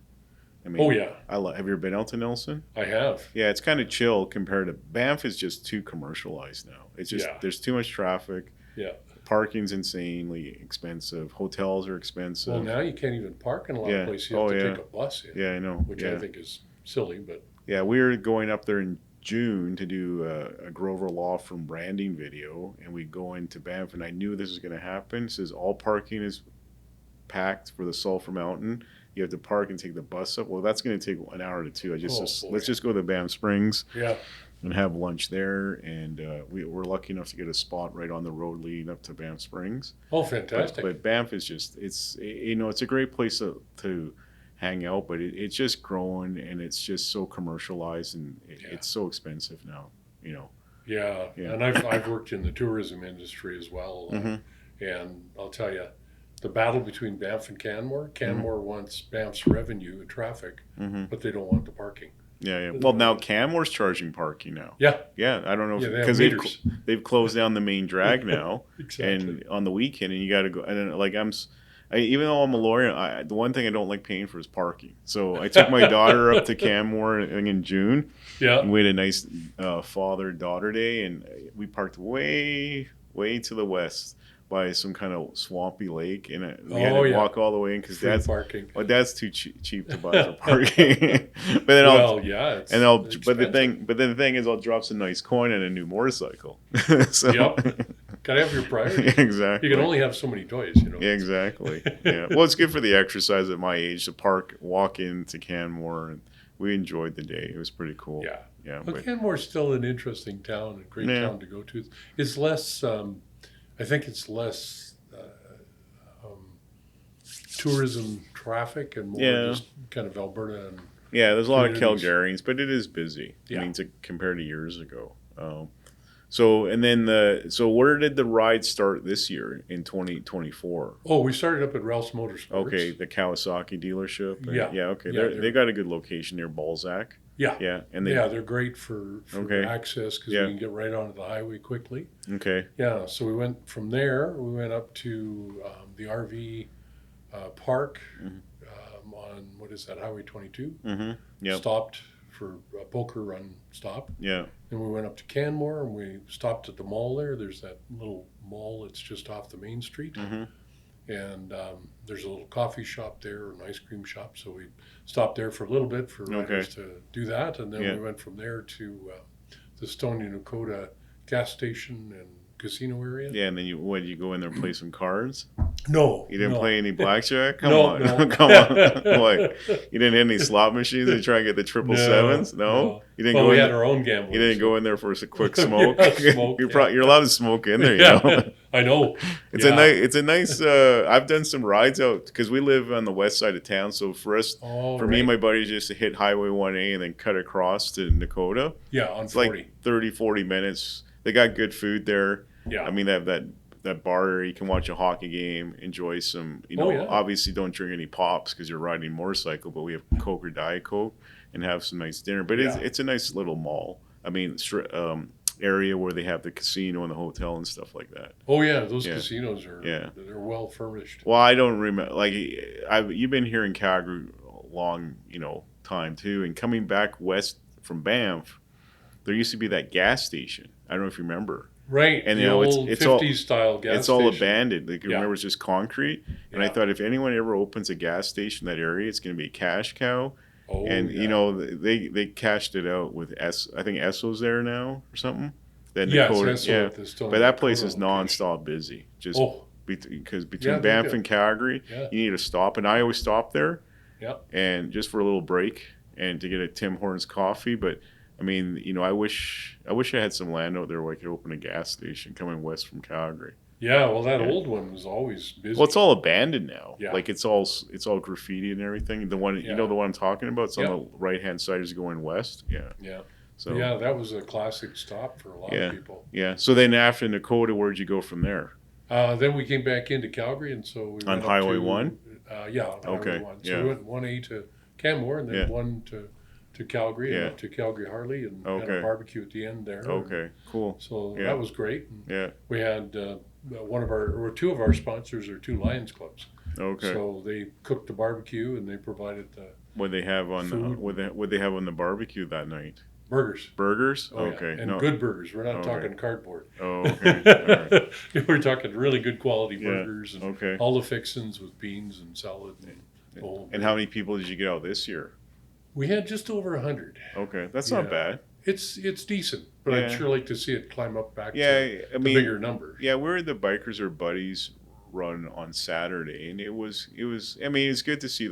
I mean, have you ever been out to Nelson? I have. Yeah, it's kind of chill compared to Banff. Is just too commercialized now. It's just there's too much traffic. Yeah. Parking's insanely expensive. Hotels are expensive. Well, now you can't even park in a lot of places. You have to take a bus in. Yeah, I know. Which I think is silly, but yeah, we were going up there in June to do a Grover Law Firm branding video, and we go into Banff, and I knew this was going to happen. It says all parking is packed for the Sulphur Mountain. You have to park and take the bus up. Well, that's going to take an hour to two. Let's just go to Banff Springs and have lunch there. And we're lucky enough to get a spot right on the road leading up to Banff Springs. Oh, fantastic. But Banff is just, it's a great place to hang out, but it's just growing, and it's just so commercialized, and it's so expensive now, Yeah. And I've worked in the tourism industry as well. And I'll tell you, the battle between Banff and Canmore. Canmore wants Banff's revenue and traffic, but they don't want the parking. Yeah. Well, now Canmore's charging parking now. Yeah. I don't know because they've closed down the main drag now, exactly. And on the weekend, and you got to go. And even though I'm a lawyer, the one thing I don't like paying for is parking. So I took my daughter up to Canmore in June. Yeah. And we had a nice father-daughter day, and we parked way to the west by some kind of swampy lake, and we had to walk all the way in because that's too cheap to buy for parking. But then the thing is, I'll drop some nice coin on a new motorcycle. Gotta have your priorities. Exactly. You can only have so many toys, Exactly. Yeah. Well, it's good for the exercise at my age to walk into Canmore, and we enjoyed the day. It was pretty cool. Yeah. Well, Canmore's still an interesting town, a great town to go to. It's less. I think it's less tourism traffic and more just kind of Alberta. And there's a lot of Calgarians, but it is busy. I mean, compared to years ago. So where did the ride start this year in 2024? Oh, we started up at Ralph's Motorsports. Okay, the Kawasaki dealership. Okay. They got a good location near Balzac. Yeah. And they're great for access because we can get right onto the highway quickly. Okay. Yeah, so we went from there. We went up to the RV park on, what is that, Highway 22. Stopped for a poker run stop. Yeah. Then we went up to Canmore, and we stopped at the mall there. There's that little mall that's just off the main street. And there's a little coffee shop there, an ice cream shop. So we stopped there for a little bit for riders to do that. And then we went from there to the Stony Nakota gas station and casino area. Yeah, and then you go in there and play some cards? No. You didn't play any blackjack? Come on. What? You didn't hit any slot machines to try and get the 777s? No? You didn't we had our own gamblers. You didn't go in there for a quick smoke? Smoke you're allowed to smoke in there, I know. It's a nice I've done some rides out because we live on the west side of town. So for me and my buddies, just to hit Highway 1A and then cut across to Nakota. Yeah, on it's 40. Like 40 minutes. They got good food there. Yeah. I mean, they have that bar area. You can watch a hockey game, enjoy some, obviously don't drink any pops because you're riding a motorcycle, but we have Coke or Diet Coke and have some nice dinner. But it's a nice little mall. I mean, area where they have the casino and the hotel and stuff like that. Oh, yeah. Those casinos they're well furnished. Well, I don't remember. You've been here in Calgary a long, time too. And coming back west from Banff, there used to be that gas station. I don't know if you remember. Right, and the old 50s style gas it's station. All abandoned. Remember, it's just concrete. And I thought if anyone ever opens a gas station in that area, it's going to be a cash cow. Oh, and they cashed it out with I think Esso's there now or something. Then Esso, but that place is nonstop busy. Just because between Banff and Calgary, you need to stop. And I always stop there. Yeah. And just for a little break and to get a Tim Hortons coffee, but. I mean, I wish I had some land out there where I could open a gas station coming west from Calgary. Yeah, well, that old one was always busy. Well, it's all abandoned now. Yeah. Like it's all graffiti and everything. The one the one I'm talking about. It's on the right hand side is going west. Yeah. Yeah. So that was a classic stop for a lot of people. Yeah. So then after Nakota, where'd you go from there? Then we came back into Calgary, and so we on Highway 1. On Highway 1. So we went 1A to Canmore, and then 1 to Calgary, and up to Calgary Harley, and had a barbecue at the end there. Okay, cool. So that was great. And we had two of our sponsors are 2 Lions clubs. Okay. So they cooked the barbecue and they provided the what they have on what they have on the barbecue that night. Burgers. Burgers? Oh, okay. And good burgers. We're not talking cardboard. Oh, okay. All right. We're talking really good quality burgers and all the fixings with beans and salad. And how many people did you get out this year? We had just over 100. Okay, that's not bad. It's decent, but I'd sure like to see it climb up back to I the mean, bigger numbers. Yeah, we're the Bikers Are Buddies run on Saturday, and it was. I mean, it's good to see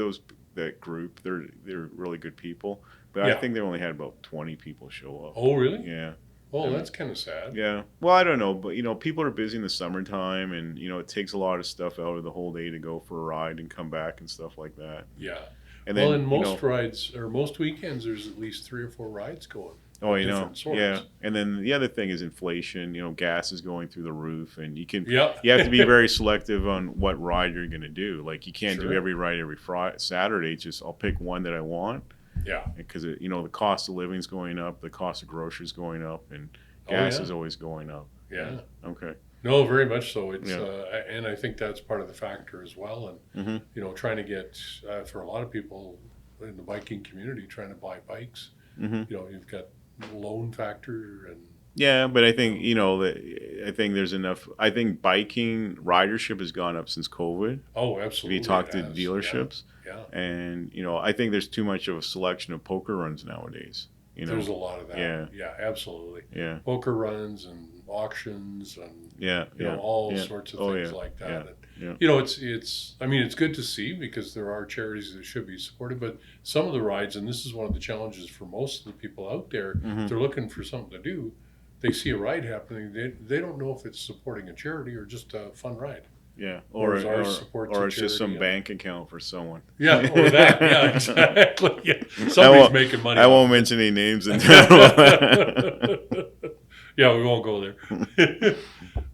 that group. They're really good people, but I think they only had about 20 people show up. Oh, really? Yeah. Oh, that's kind of sad. Yeah. Well, I don't know, but people are busy in the summertime, and it takes a lot of stuff out of the whole day to go for a ride and come back and stuff like that. Yeah. And well, then, in most rides or most weekends, there's at least 3 or 4 rides going. Oh, sorts. Yeah. And then the other thing is inflation. gas is going through the roof, and you have to be very selective on what ride you're going to do. Like, you can't do every ride every Saturday. Just I'll pick one that I want. Yeah. Because the cost of living is going up, the cost of groceries going up, and gas is always going up. Yeah. Okay. No, very much so. It's and I think that's part of the factor as well. And trying to get for a lot of people in the biking community trying to buy bikes. You've got loan factor and. Yeah, but I think I think there's enough. I think biking ridership has gone up since COVID. Oh, absolutely. If you talk to dealerships, yeah. And I think there's too much of a selection of poker runs nowadays. There's a lot of that. Yeah, absolutely. Yeah, poker runs and auctions and all sorts of things like that. Yeah. And, it's. I mean, it's good to see because there are charities that should be supported, but some of the rides, and this is one of the challenges for most of the people out there, they're looking for something to do. They see a ride happening. They don't know if it's supporting a charity or just a fun ride. Yeah, or it's just some and, bank account for someone. Yeah, or that. Yeah, exactly. Yeah. Somebody's making money. I won't mention any names in Yeah, we won't go there.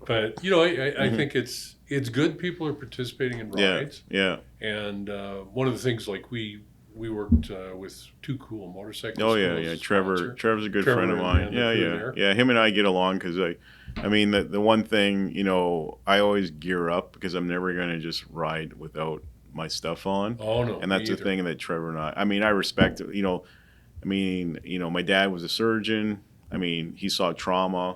But I think it's good people are participating in rides. Yeah. And one of the things, like we worked with Two Cool Motorcycles. Oh yeah. Trevor's a good friend of mine. Yeah. Him and I get along because I mean the one thing I always gear up because I'm never gonna just ride without my stuff on. Oh no. And that's the thing that Trevor and I mean I respect it. My dad was a surgeon. I mean, he saw trauma.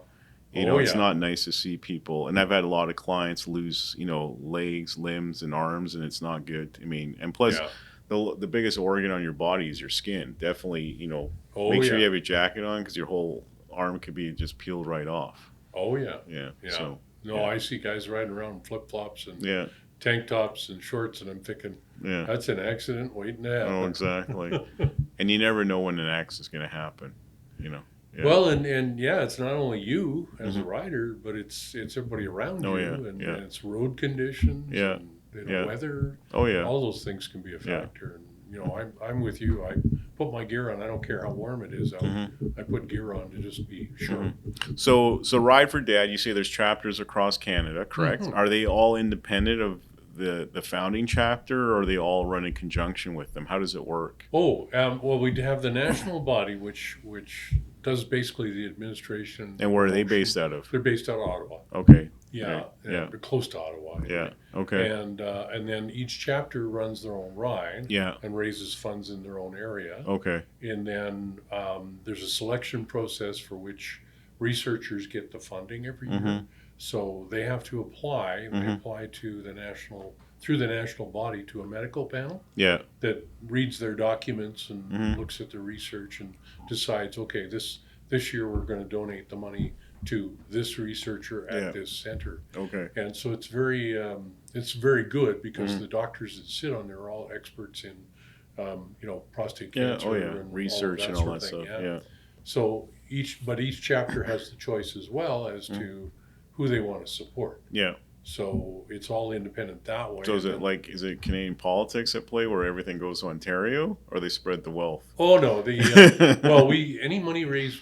It's not nice to see people. And I've had a lot of clients lose, legs, limbs, and arms, and it's not good. I mean, and plus, the biggest organ on your body is your skin. Definitely, make sure you have your jacket on because your whole arm could be just peeled right off. Oh, yeah. Yeah. So, I see guys riding around in flip-flops and tank tops and shorts, and I'm thinking, that's an accident waiting to happen. Oh, exactly. And you never know when an accident's going to happen, Yeah. Well, and it's not only you as a rider, but it's everybody around you, and it's road conditions, and weather. Oh yeah, all those things can be a factor. And I'm with you. I put my gear on. I don't care how warm it is. I put gear on to just be sure. So Ride for Dad. You say there's chapters across Canada, correct? Are they all independent of the founding chapter, or are they all run in conjunction with them? How does it work? Oh, well, we have the national body, which does basically the administration. And where are they based out of? They're based out of Ottawa. Okay. They're close to Ottawa. Yeah. Okay. And then each chapter runs their own ride. Yeah. And raises funds in their own area. Okay. And then there's a selection process for which researchers get the funding every year. So they have to apply. They apply to through the national body to a medical panel. Yeah. That reads their documents and looks at the research and decides, okay, this year we're going to donate the money to this researcher at this center. Okay. And so it's very good because the doctors that sit on there are all experts in prostate cancer and research and all that stuff. Yeah. So each chapter has the choice as well as to who they want to support. Yeah. So it's all independent that way. So is it Canadian politics at play where everything goes to Ontario, or they spread the wealth? Oh no, any money raised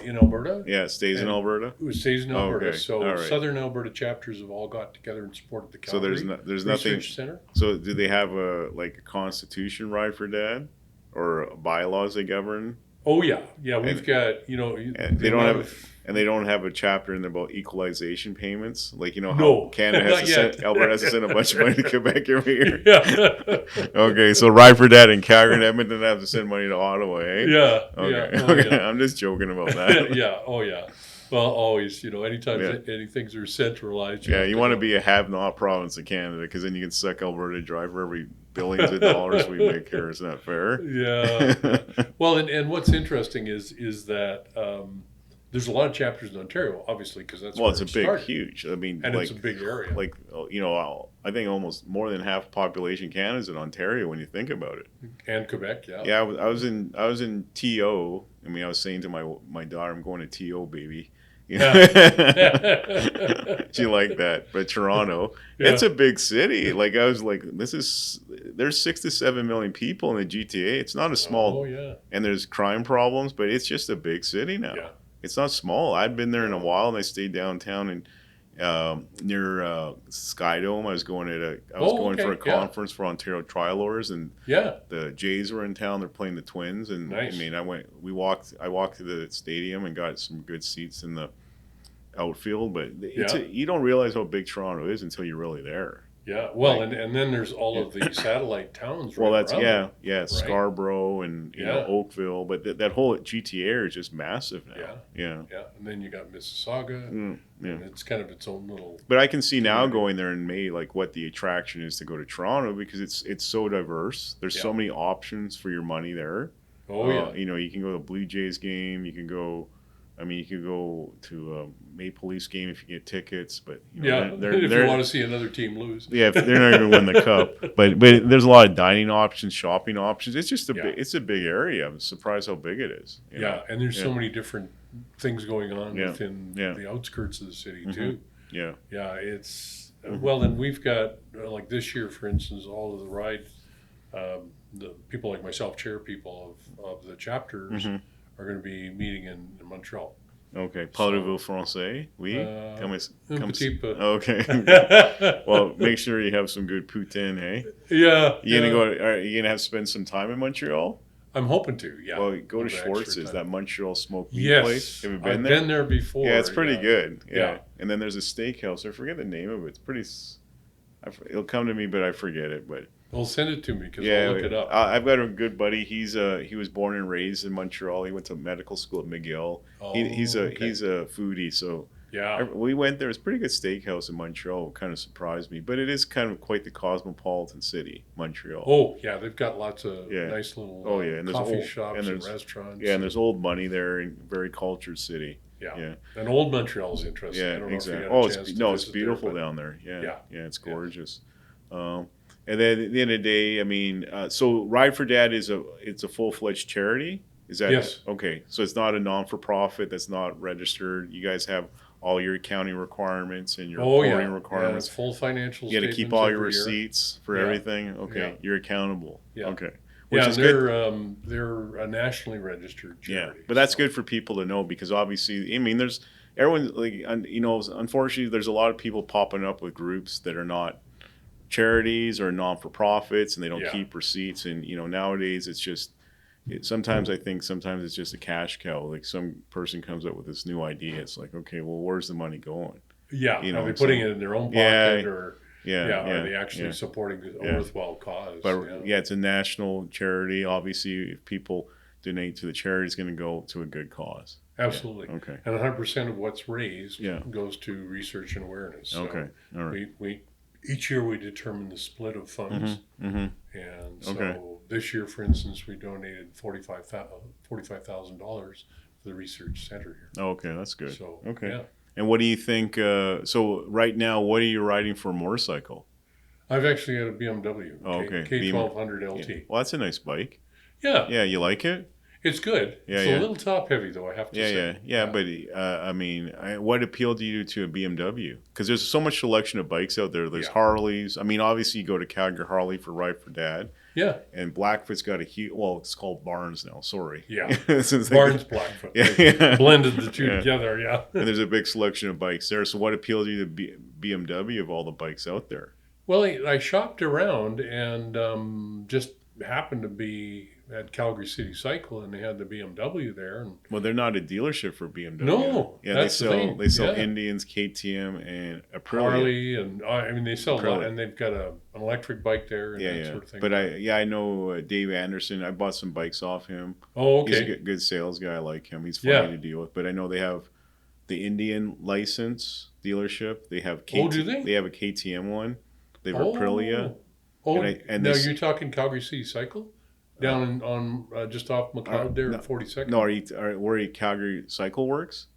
in Alberta, it stays in Alberta. It stays in Alberta. Okay. So Southern Alberta chapters have all got together and supported the Calgary there's Research nothing. Center. So do they have a constitution Ride for Dad, or bylaws they govern? Oh yeah. We've got they don't have a chapter in there about equalization payments, how no. Canada has to send, Alberta has to send a bunch of money to Quebec every year. Yeah. Okay, so Ride for Dad in Calgary and Edmonton have to send money to Ottawa, eh? Yeah. Okay. Yeah. Oh, okay. I'm just joking about that. Yeah. Oh yeah. Well, always, anytime anything's are centralized. You want to be a have-not province of Canada because then you can suck Alberta dry for every billions of dollars we make here. Isn't that fair? Yeah. Well, and what's interesting is that there's a lot of chapters in Ontario, obviously, because that's well, where it's it a big, started. huge. I mean, And like, it's a big area. Like, you know, I think almost more than half the population Canada is in Ontario when you think about it. And Quebec, yeah. Yeah, I was in TO. I mean, I was saying to my daughter, I'm going to TO, baby. You know? She liked that. But Toronto, it's a big city. Like, I was like, there's 6 to 7 million people in the GTA. It's not a small, and there's crime problems, but it's just a big city now. Yeah. It's not small. I'd been there in a while, and I stayed downtown and near Skydome. I was going for a conference for Ontario trial lawyers, and the Jays were in town. They're playing the Twins, and nice. I mean, I walked to the stadium and got some good seats in the outfield. But you don't realize how big Toronto is until you're really there. Yeah, well, and then there's all of the satellite towns. Well, right that's around right? Scarborough and you know, Oakville, but that whole GTA area is just massive now. Yeah. And then you got Mississauga, and it's kind of its own little. But I can see now going there in May, like what the attraction is to go to Toronto, because it's so diverse. There's so many options for your money there. You know, you can go to a Blue Jays game. You can go. I mean, you could go to a Maple Leafs game if you get tickets, but you know, if you want to see another team lose, they're not going to win the cup. But there's a lot of dining options, shopping options. It's just it's a big area. I'm surprised how big it is. You know? And there's so many different things going on within the outskirts of the city too. It's well, and we've got like this year, for instance, all of the ride, the people like myself, chair people of the chapters. Are going to be meeting in Montreal. Okay. Parlez-vous français? Oui? Okay. Well, make sure you have some good poutine, hey? Yeah. You gonna have to spend some time in Montreal? I'm hoping to, yeah. Well, go to Schwartz's, that Montreal smoked meat place. Have you been I've there? Been there before. Yeah, it's pretty good. Yeah. And then there's a steakhouse. I forget the name of it. It's pretty... It'll come to me, but I forget it. But well, send it to me because I'll look it up. I've got a good buddy. He was born and raised in Montreal. He went to medical school at McGill. He's a foodie. So we went there. It's a pretty good steakhouse in Montreal. It kind of surprised me, but it is kind of quite the cosmopolitan city, Montreal. Oh yeah, they've got lots of nice little and coffee shops and restaurants. Yeah, and there's old money there. And very cultured city. Yeah. And old Montreal is interesting. Yeah, I don't know exactly. If you It's beautiful down there. Yeah, it's gorgeous. And then at the end of the day, I mean, so Ride for Dad it's a full-fledged charity. Is that okay? So it's not a non-for-profit that's not registered. You guys have all your accounting requirements and your reporting requirements. Yeah, full financial. You got to keep all your receipts for everything. Okay, you're accountable. Yeah. Okay. Which is good. They're a nationally registered charity. Yeah, but that's good for people to know because obviously, I mean, there's everyone like you know, unfortunately, there's a lot of people popping up with groups that are not charities or non-for-profits and they don't keep receipts, and you know, nowadays it's just sometimes it's just a cash cow. Like some person comes up with this new idea, it's like, okay, well, where's the money going? You know, are they putting it in their own pocket or are they actually supporting a worthwhile cause? But it's a national charity. Obviously, if people donate to the charity, it's going to go to a good cause. Absolutely. Okay. And 100% of what's raised goes to research and awareness. So okay. All right. We each year we determine the split of funds, and so this year, for instance, we donated $45,000 for the research center here. Oh, okay, that's good. So And what do you think? So right now, what are you riding for a motorcycle? I've actually got a BMW. K1200 LT. Yeah. Well, that's a nice bike. Yeah. Yeah, you like it? It's good. It's a little top heavy, though, I have to say. But I mean, what appealed you to a BMW? Because there's so much selection of bikes out there. There's Harleys. I mean, obviously, you go to Calgary Harley for Ride for Dad. Yeah. And Blackfoot's got a huge, well, it's called Barnes now, sorry. Yeah. Barnes Blackfoot. Blended the two together, And there's a big selection of bikes there. So what appealed you to BMW of all the bikes out there? Well, I shopped around and just happened to be at Calgary City Cycle, and they had the BMW there. And well, they're not a dealership for BMW. No, they sell Indians, KTM, and Aprilia. Harley, and I mean they sell a lot, and they've got an electric bike there and that sort of thing. But I know Dave Anderson. I bought some bikes off him. Oh, okay. He's a good sales guy. I like him. He's funny to deal with. But I know they have the Indian license dealership. They have do they? They have a KTM one. They have Aprilia. Oh, and now this, you're talking Calgary City Cycle? Down on just off McLeod there at 42nd? No, where Calgary Cycle Works?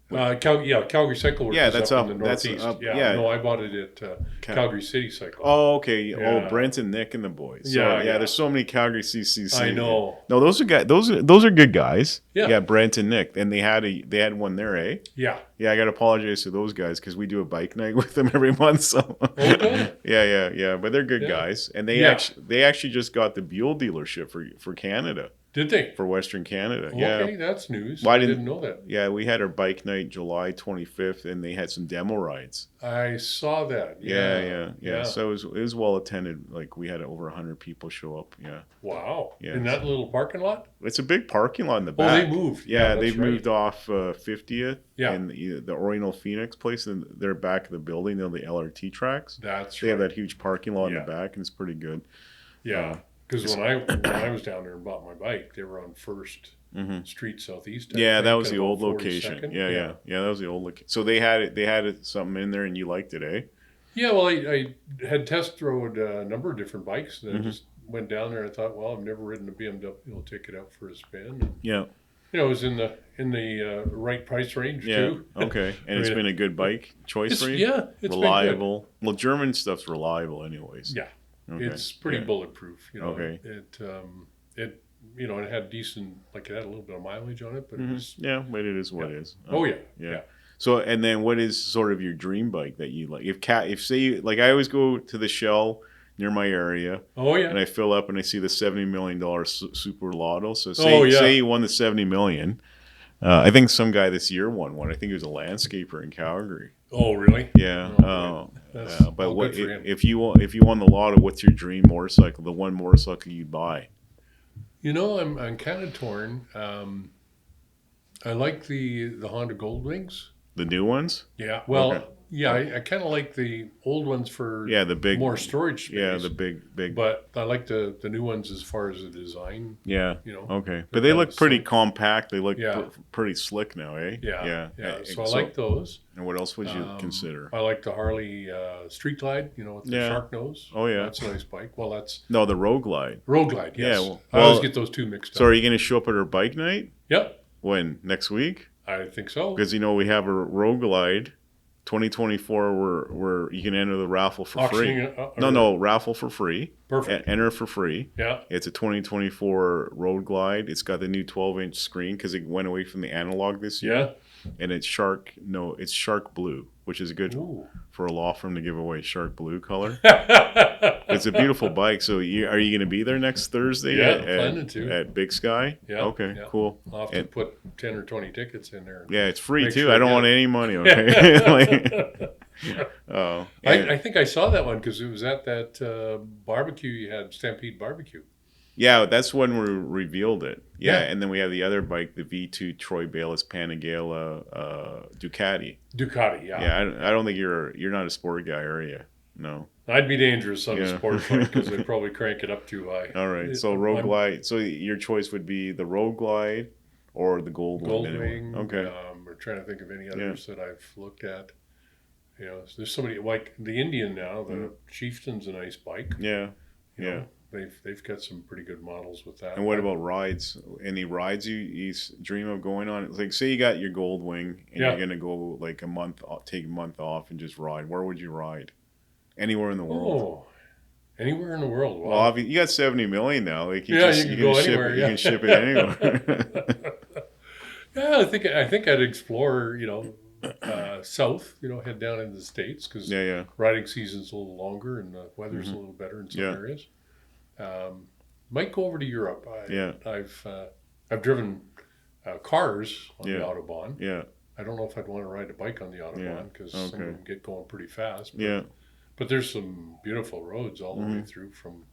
Calgary Cycle Works is that's up in the northeast. No, I bought it at Calgary City Cycle. Oh, okay. Yeah. Oh, Brent and Nick and the boys. So, there's so many Calgary CCC. I know. No, those are guys. Those are good guys. Yeah. Brent and Nick, and they had one there, eh? Yeah. Yeah, I got to apologize to those guys because we do a bike night with them every month. So. Okay. Yeah. But they're good guys, and they actually just got the Buell dealership for Canada. Did they? For Western Canada, Okay, that's news. Well, I didn't know that. Yeah, we had our bike night July 25th, and they had some demo rides. I saw that. Yeah. So it was well attended. Like we had over 100 people show up. Yeah. Wow. Yeah. In that little parking lot? It's a big parking lot in the back. Oh, they moved. Yeah, they moved off 50th. Yeah. And the Oriental Phoenix place, and they're back of the building. They're the LRT tracks. They have that huge parking lot in the back, and it's pretty good. Yeah. Because when I was down there and bought my bike, they were on First Street Southeast. That was the old location. Yeah, that was the old location. So they had something in there, and you liked it, eh? Yeah, well, I had test rode a number of different bikes, and I just went down there and I thought, well, I've never ridden a BMW. I'll take it out for a spin. And, it was in the right price range too. Okay, and it's been a good bike choice for you. Yeah, it's reliable. Been good. Well, German stuff's reliable, anyways. Yeah. Okay. It's pretty bulletproof, Okay. It had decent, like it had a little bit of mileage on it, but it was. Yeah, but it is what it is. Yeah. So, and then what is sort of your dream bike that you like? If say like I always go to the Shell near my area. Oh yeah. And I fill up and I see the $70 million Super Lotto. So say you won the $70 million. I think some guy this year won one. I think he was a landscaper in Calgary. Oh really? Yeah. But what if you won the lotto? What's your dream motorcycle? The one motorcycle you buy? I'm kind of torn. I like the Honda Goldwings. The new ones? Yeah. Well, I kind of like the old ones for the big more storage space. Yeah, the big. But I like the new ones as far as the design. Yeah. Okay. But they look pretty compact. They look pretty slick now, eh? Yeah. So I like those. And what else would you consider? I like the Harley Street Glide, with the shark nose. Oh, yeah. That's a nice bike. Well, that's... No, the Road Glide. Road Glide, yes. Yeah, I always get those two mixed up. So are you going to show up at our bike night? Yep. When? Next week? I think so. Because, we have a Road Glide 2024 where you can enter the raffle for free. Raffle for free. Perfect. Enter for free. Yeah. It's a 2024 Road Glide. It's got the new 12-inch screen because it went away from the analog this year. Yeah. And it's shark blue, which is good for a law firm to give away shark blue color. It's a beautiful bike. So are you going to be there next Thursday? Yeah, planning to. At Big Sky? Yeah. Okay, cool. I'll have to put 10 or 20 tickets in there. Yeah, it's free too. I don't want any money, okay? I think I saw that one because it was at that barbecue you had, Stampede Barbecue. Yeah, that's when we revealed it. Yeah, and then we have the other bike, the V2 Troy Bayliss Panigale Ducati. Ducati, yeah. Yeah, I don't think you're not a sport guy, are you? No. I'd be dangerous on a sport bike because I'd probably crank it up too high. All right, so Road Glide. So your choice would be the Road Glide or the Goldwing. Okay. We're trying to think of any others that I've looked at. There's somebody like the Indian now. The Chieftain's a nice bike. Yeah. They've got some pretty good models with that. And what about rides? Any rides you dream of going on? Like, say you got your Goldwing and you're going to go like take a month off and just ride. Where would you ride? Anywhere in the world. Oh, anywhere in the world. Wow. Well, you got $70 million now. Like you can go anywhere. You can ship it anywhere. Yeah, I think I'd explore. South. Head down into the States because riding season's a little longer and the weather's a little better in some areas. Might go over to Europe. I've driven cars on the Autobahn. Yeah. I don't know if I'd want to ride a bike on the Autobahn because some of them get going pretty fast. But there's some beautiful roads all the way through from,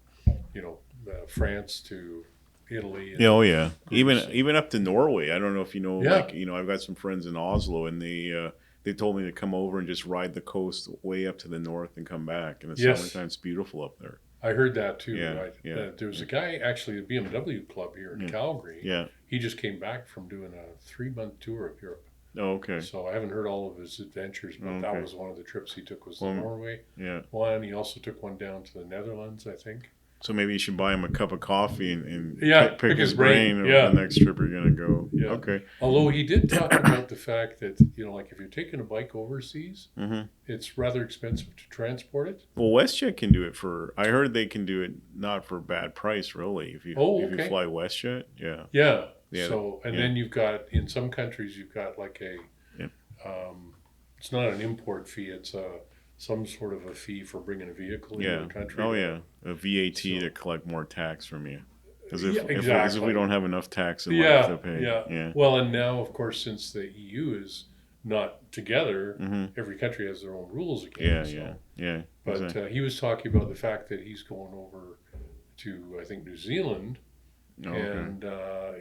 France to Italy. And even up to Norway. I don't know if you know. I've got some friends in Oslo, and they told me to come over and just ride the coast way up to the north and come back. And the summertime, it's beautiful up there. I heard that too. There was a guy actually, the BMW club here in Calgary. Yeah. He just came back from doing a 3-month tour of Europe. Oh, okay. So I haven't heard all of his adventures, but that was one of the trips he took was to Norway. Yeah. One, he also took one down to the Netherlands, I think. So maybe you should buy him a cup of coffee and pick his brain on the next trip you're going to go. Yeah. Okay. Although he did talk about the fact that, like if you're taking a bike overseas, it's rather expensive to transport it. Well, WestJet can do it I heard they can do it not for a bad price, really. If you fly WestJet, yeah. Yeah. So, and then you've got, in some countries, you've got like it's not an import fee, it's some sort of a fee for bringing a vehicle into the country. Oh, yeah. A VAT to collect more tax from you. As if we don't have enough tax in life to pay. Yeah. Well, and now, of course, since the EU is not together, every country has their own rules again. Yeah. But exactly. he was talking about the fact that he's going over to, I think, New Zealand. And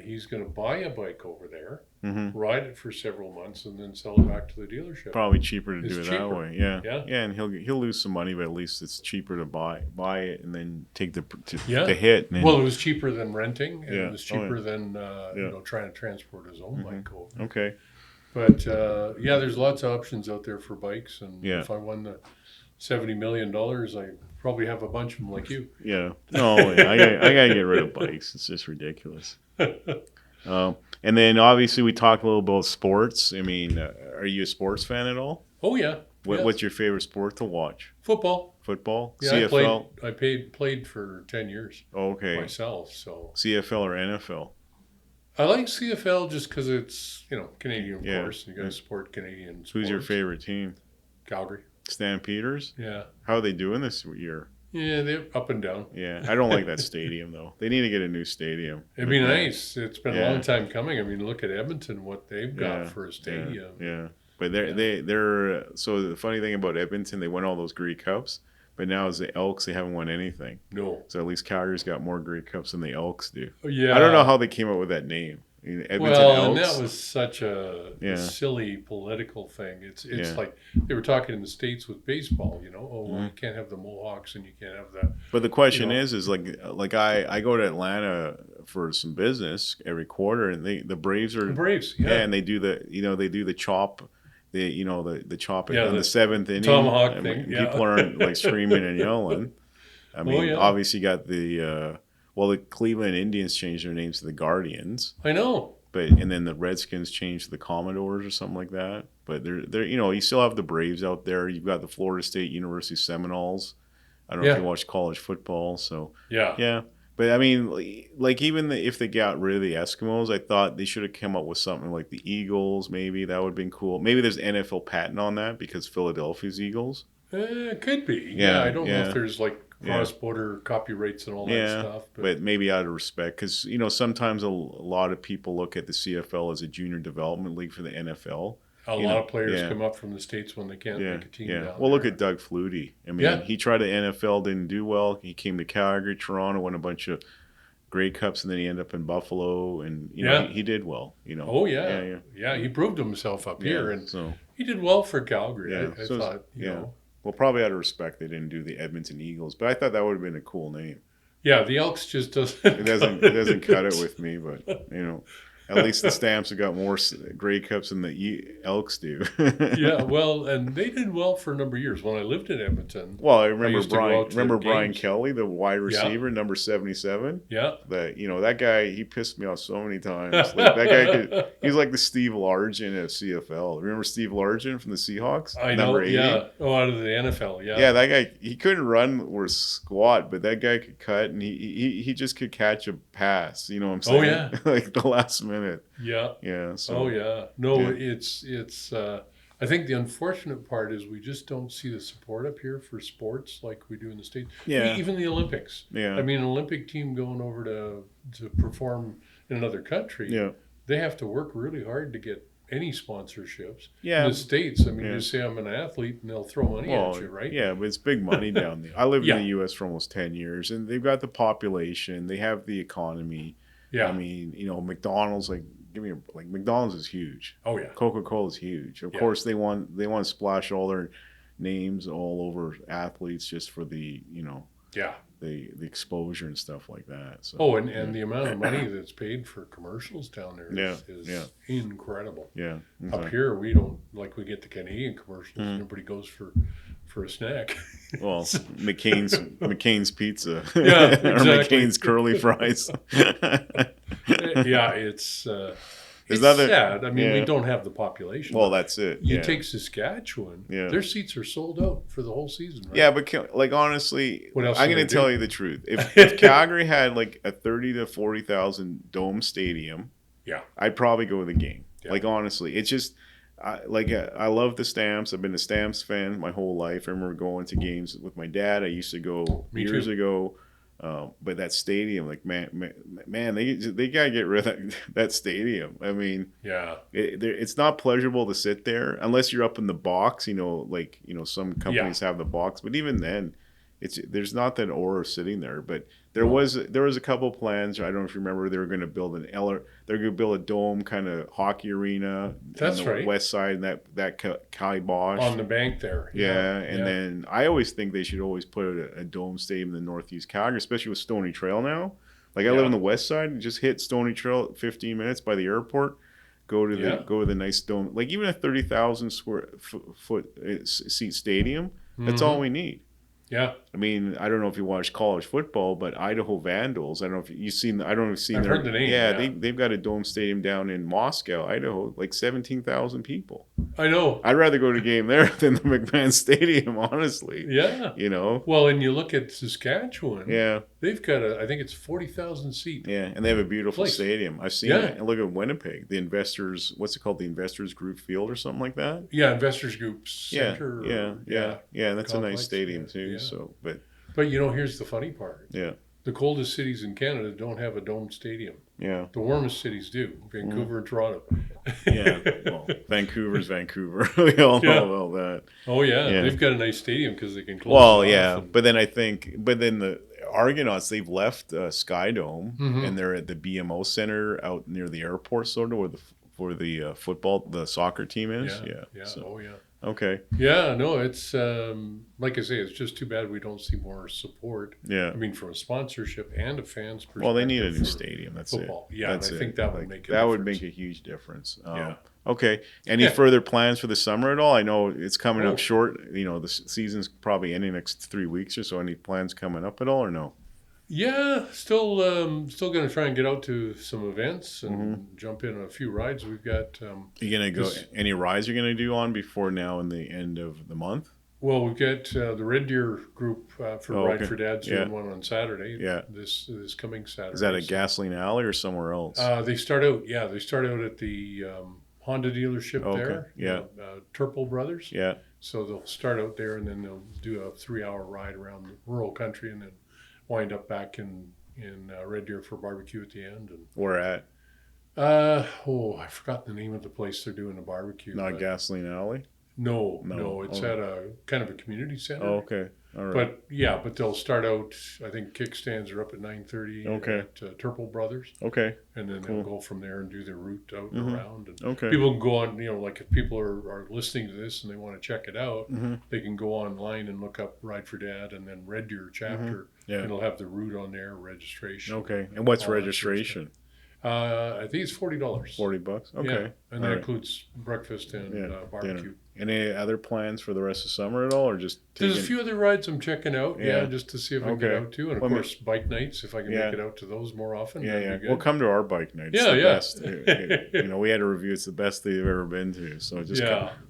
he's going to buy a bike over there, ride it for several months, and then sell it back to the dealership. Probably cheaper to do it that way. Yeah, and he'll lose some money, but at least it's cheaper to buy it and then take the hit. Well, it was cheaper than renting, and it was cheaper than trying to transport his own bike over. Okay. But there's lots of options out there for bikes, and if I won the $70 million, I probably have a bunch of them like you. Yeah. No, I gotta get rid of bikes. It's just ridiculous. And then obviously we talked a little about sports. I mean, are you a sports fan at all? Oh yeah. What's your favorite sport to watch? Football. Yeah, CFL. I played for 10 years. Okay. Myself. So. CFL or NFL? I like CFL just because it's Canadian, of course. You got to support Canadian sports. Who's your favorite team? Calgary. Stampeders? Yeah. How are they doing this year? Yeah, they're up and down. Yeah, I don't like that stadium, though. They need to get a new stadium. It'd be nice. It's been a long time coming. I mean, look at Edmonton, what they've got for a stadium. Yeah. But they're so the funny thing about Edmonton, they won all those Grey Cups, but now as the Elks, they haven't won anything. No. So at least Calgary's got more Grey Cups than the Elks do. Yeah. I don't know how they came up with that name. Edmonton Elks. And that was such a silly political thing. It's like they were talking in the States with baseball, you can't have the Mohawks and you can't have the. But the question is like I go to Atlanta for some business every quarter, and the Braves are and they do the chop. The chop on the seventh inning. Tomahawk thing. People aren't like screaming and yelling. I mean, obviously you got the Cleveland Indians changed their names to the Guardians. I know. And then the Redskins changed to the Commodores or something like that. But they're you still have the Braves out there. You've got the Florida State University Seminoles. I don't know if you watch college football, so yeah. But I mean, like even if they got rid of the Eskimos, I thought they should have come up with something like the Eagles. Maybe that would have been cool. Maybe there's NFL patent on that because Philadelphia's Eagles. It could be. Yeah, I don't know if there's like cross-border copyrights and all that stuff. But maybe out of respect, because sometimes a lot of people look at the CFL as a junior development league for the NFL. A lot of players come up from the States when they can't make a team down Well, look at Doug Flutie. I mean, he tried the NFL, didn't do well. He came to Calgary, Toronto, won a bunch of Grey Cups, and then he ended up in Buffalo, and he did well. Oh yeah. He proved himself up here, and so he did well for Calgary. I thought, Well, probably out of respect, they didn't do the Edmonton Eagles, but I thought that would have been a cool name. Yeah, the Elks just doesn't. It doesn't cut it with me, but at least the Stamps have got more Grey Cups than the Elks do. Yeah, well, and they did well for a number of years when I lived in Edmonton. Well, I remember Brian Kelly, the wide receiver, number 77. Yeah, that guy, he pissed me off so many times. Like, that guy he's like the Steve Largent of CFL. Remember Steve Largent from the Seahawks? I know. Number 80? Yeah. Oh, out of the NFL. Yeah. Yeah, that guy, he couldn't run or squat, but that guy could cut, and he just could catch a pass. You know what I'm saying? Oh yeah. Like the last minute. Yeah. Yeah. So, oh yeah. No, it's. I think the unfortunate part is we just don't see the support up here for sports like we do in the States. Yeah. Even the Olympics. Yeah. I mean, an Olympic team going over to perform in another country. Yeah. They have to work really hard to get any sponsorships. Yeah. In the States, I mean, you say I'm an athlete and they'll throw money at you, right? Yeah, but it's big money down there. I lived in the U.S. for almost 10 years, and they've got the population. They have the economy. Yeah. I mean, McDonald's, McDonald's is huge. Oh, yeah. Coca-Cola is huge. Of course, they want to splash all their names all over athletes just for the, Yeah. the exposure and stuff like that. So, and the amount of money that's paid for commercials down there is incredible. Yeah. Up here, we don't, like, we get the Canadian commercials, and everybody goes for a snack. Well, McCain's pizza. Yeah, Or exactly. McCain's curly fries. Yeah, it's sad. I mean, we don't have the population. Well, that's it. You take Saskatchewan, their seats are sold out for the whole season, right? Yeah, but like, honestly, What else I'm do going they to tell do? you the truth. If Calgary had like a 30 to 40,000 dome stadium, I'd probably go with a game. Yeah. Like, honestly, it's just I love the Stamps. I've been a Stamps fan my whole life. I remember going to games with my dad. I used to go years ago. But that stadium, like, man, they gotta get rid of that stadium. I mean, it's not pleasurable to sit there unless you're up in the box. Like, some companies have the box, but even then, there's not that aura of sitting there. But there was a couple plans. I don't know if you remember, they were going to build they're going to build a dome kind of hockey arena. That's on the right. west side, and that kibosh on the bank there. And then I always think they should always put a dome stadium in the northeast Calgary, especially with Stony Trail now. Like, I live on the west side, just hit Stony Trail 15 minutes by the airport. Go to the nice dome. Like, even a 30,000 square foot seat stadium, that's all we need. Yeah. I mean, I don't know if you watch college football, but Idaho Vandals, I don't know if you've seen, I don't know if you've seen I've heard the name. Yeah, they've got a dome stadium down in Moscow, Idaho, like 17,000 people. I know. I'd rather go to a game there than the McMahon Stadium, honestly. Yeah. Well, and you look at Saskatchewan. Yeah. They've got I think it's 40,000 seat. Yeah, and they have a beautiful stadium. I've seen it. And look at Winnipeg, the Investors, what's it called? The Investors Group Field or something like that? Yeah, Investors Group Center. Yeah, and that's a nice stadium too. Yeah. So, but here's the funny part. Yeah. The coldest cities in Canada don't have a domed stadium. Yeah. The warmest cities do. Vancouver and Toronto. Yeah. Well, Vancouver's Vancouver. We all know all that. Oh, yeah. They've got a nice stadium because they can close it off. But then the Argonauts, they've left Sky Dome and they're at the BMO Center out near the airport, sort of, where the football, the soccer team is. Yeah. So, yeah. Okay. Yeah, no, it's like I say, it's just too bad we don't see more support. Yeah. I mean, from a sponsorship and a fan's perspective. Well, they need a new stadium. That's football. it. Yeah, that's I think that would make a difference. That would make a huge difference. Okay. Any further plans for the summer at all? I know it's coming up short. The season's probably ending next 3 weeks or so. Any plans coming up at all or no? Yeah, still going to try and get out to some events and jump in on a few rides. We've got. You gonna go? Any rides you're gonna do on before now and the end of the month? Well, we've got the Red Deer group for Ride for Dad's doing one on Saturday. Yeah, this coming Saturday. Is that at Gasoline Alley or somewhere else? They start out at the Honda dealership there. Yeah. Turple Brothers. Yeah. So they'll start out there and then they'll do a 3-hour ride around the rural country and then wind up back in Red Deer for barbecue at the end. And where at? I've forgotten the name of the place they're doing the barbecue. Not Gasoline Alley? No. It's at a kind of a community center. Oh, okay. All right. But they'll start out, I think kickstands are up at 9:30 at Turple Brothers. Okay. And then they'll go from there and do their route out and around. And okay. People can go on, like if people are listening to this and they want to check it out, they can go online and look up Ride for Dad and then Red Deer chapter. Yeah. And it'll have the route on there, registration. Okay. And what's registration? I think it's $40. $40. Okay. Yeah. And that includes breakfast and barbecue. Dinner. Any other plans for the rest of summer at all, or just there's a few other rides I'm checking out, just to see if I can get out to, and of course bike nights if I can make it out to those more often. We'll come to our bike nights. Best. We had a review. It's the best they've ever been to. So just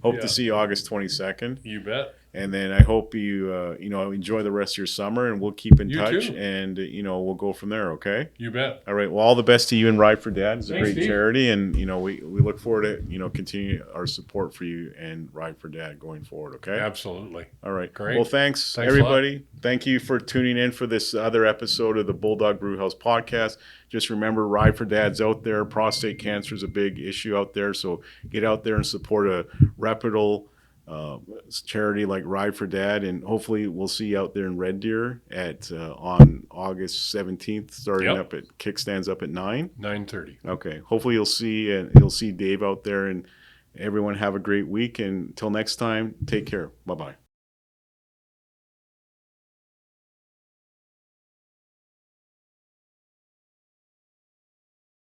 hope to see you August 22nd. You bet. And then I hope you enjoy the rest of your summer, and we'll keep in touch, too. And we'll go from there. Okay. You bet. All right. Well, all the best to you and Ride for Dad. It's a great Steve. charity, and we look forward to continue our support for you and Ride for Dad going forward. Okay. Absolutely. All right. Great. Well, thanks everybody. Thank you for tuning in for this other episode of the Bulldog Brewhouse Podcast. Just remember, Ride for Dad's out there. Prostate cancer is a big issue out there, so get out there and support a reputable charity like Ride for Dad, and hopefully we'll see you out there in Red Deer on August 17th, starting up at kickstands up at 9:30. Okay. Hopefully you'll see Dave out there, and everyone have a great week. And until next time, take care. Bye-bye.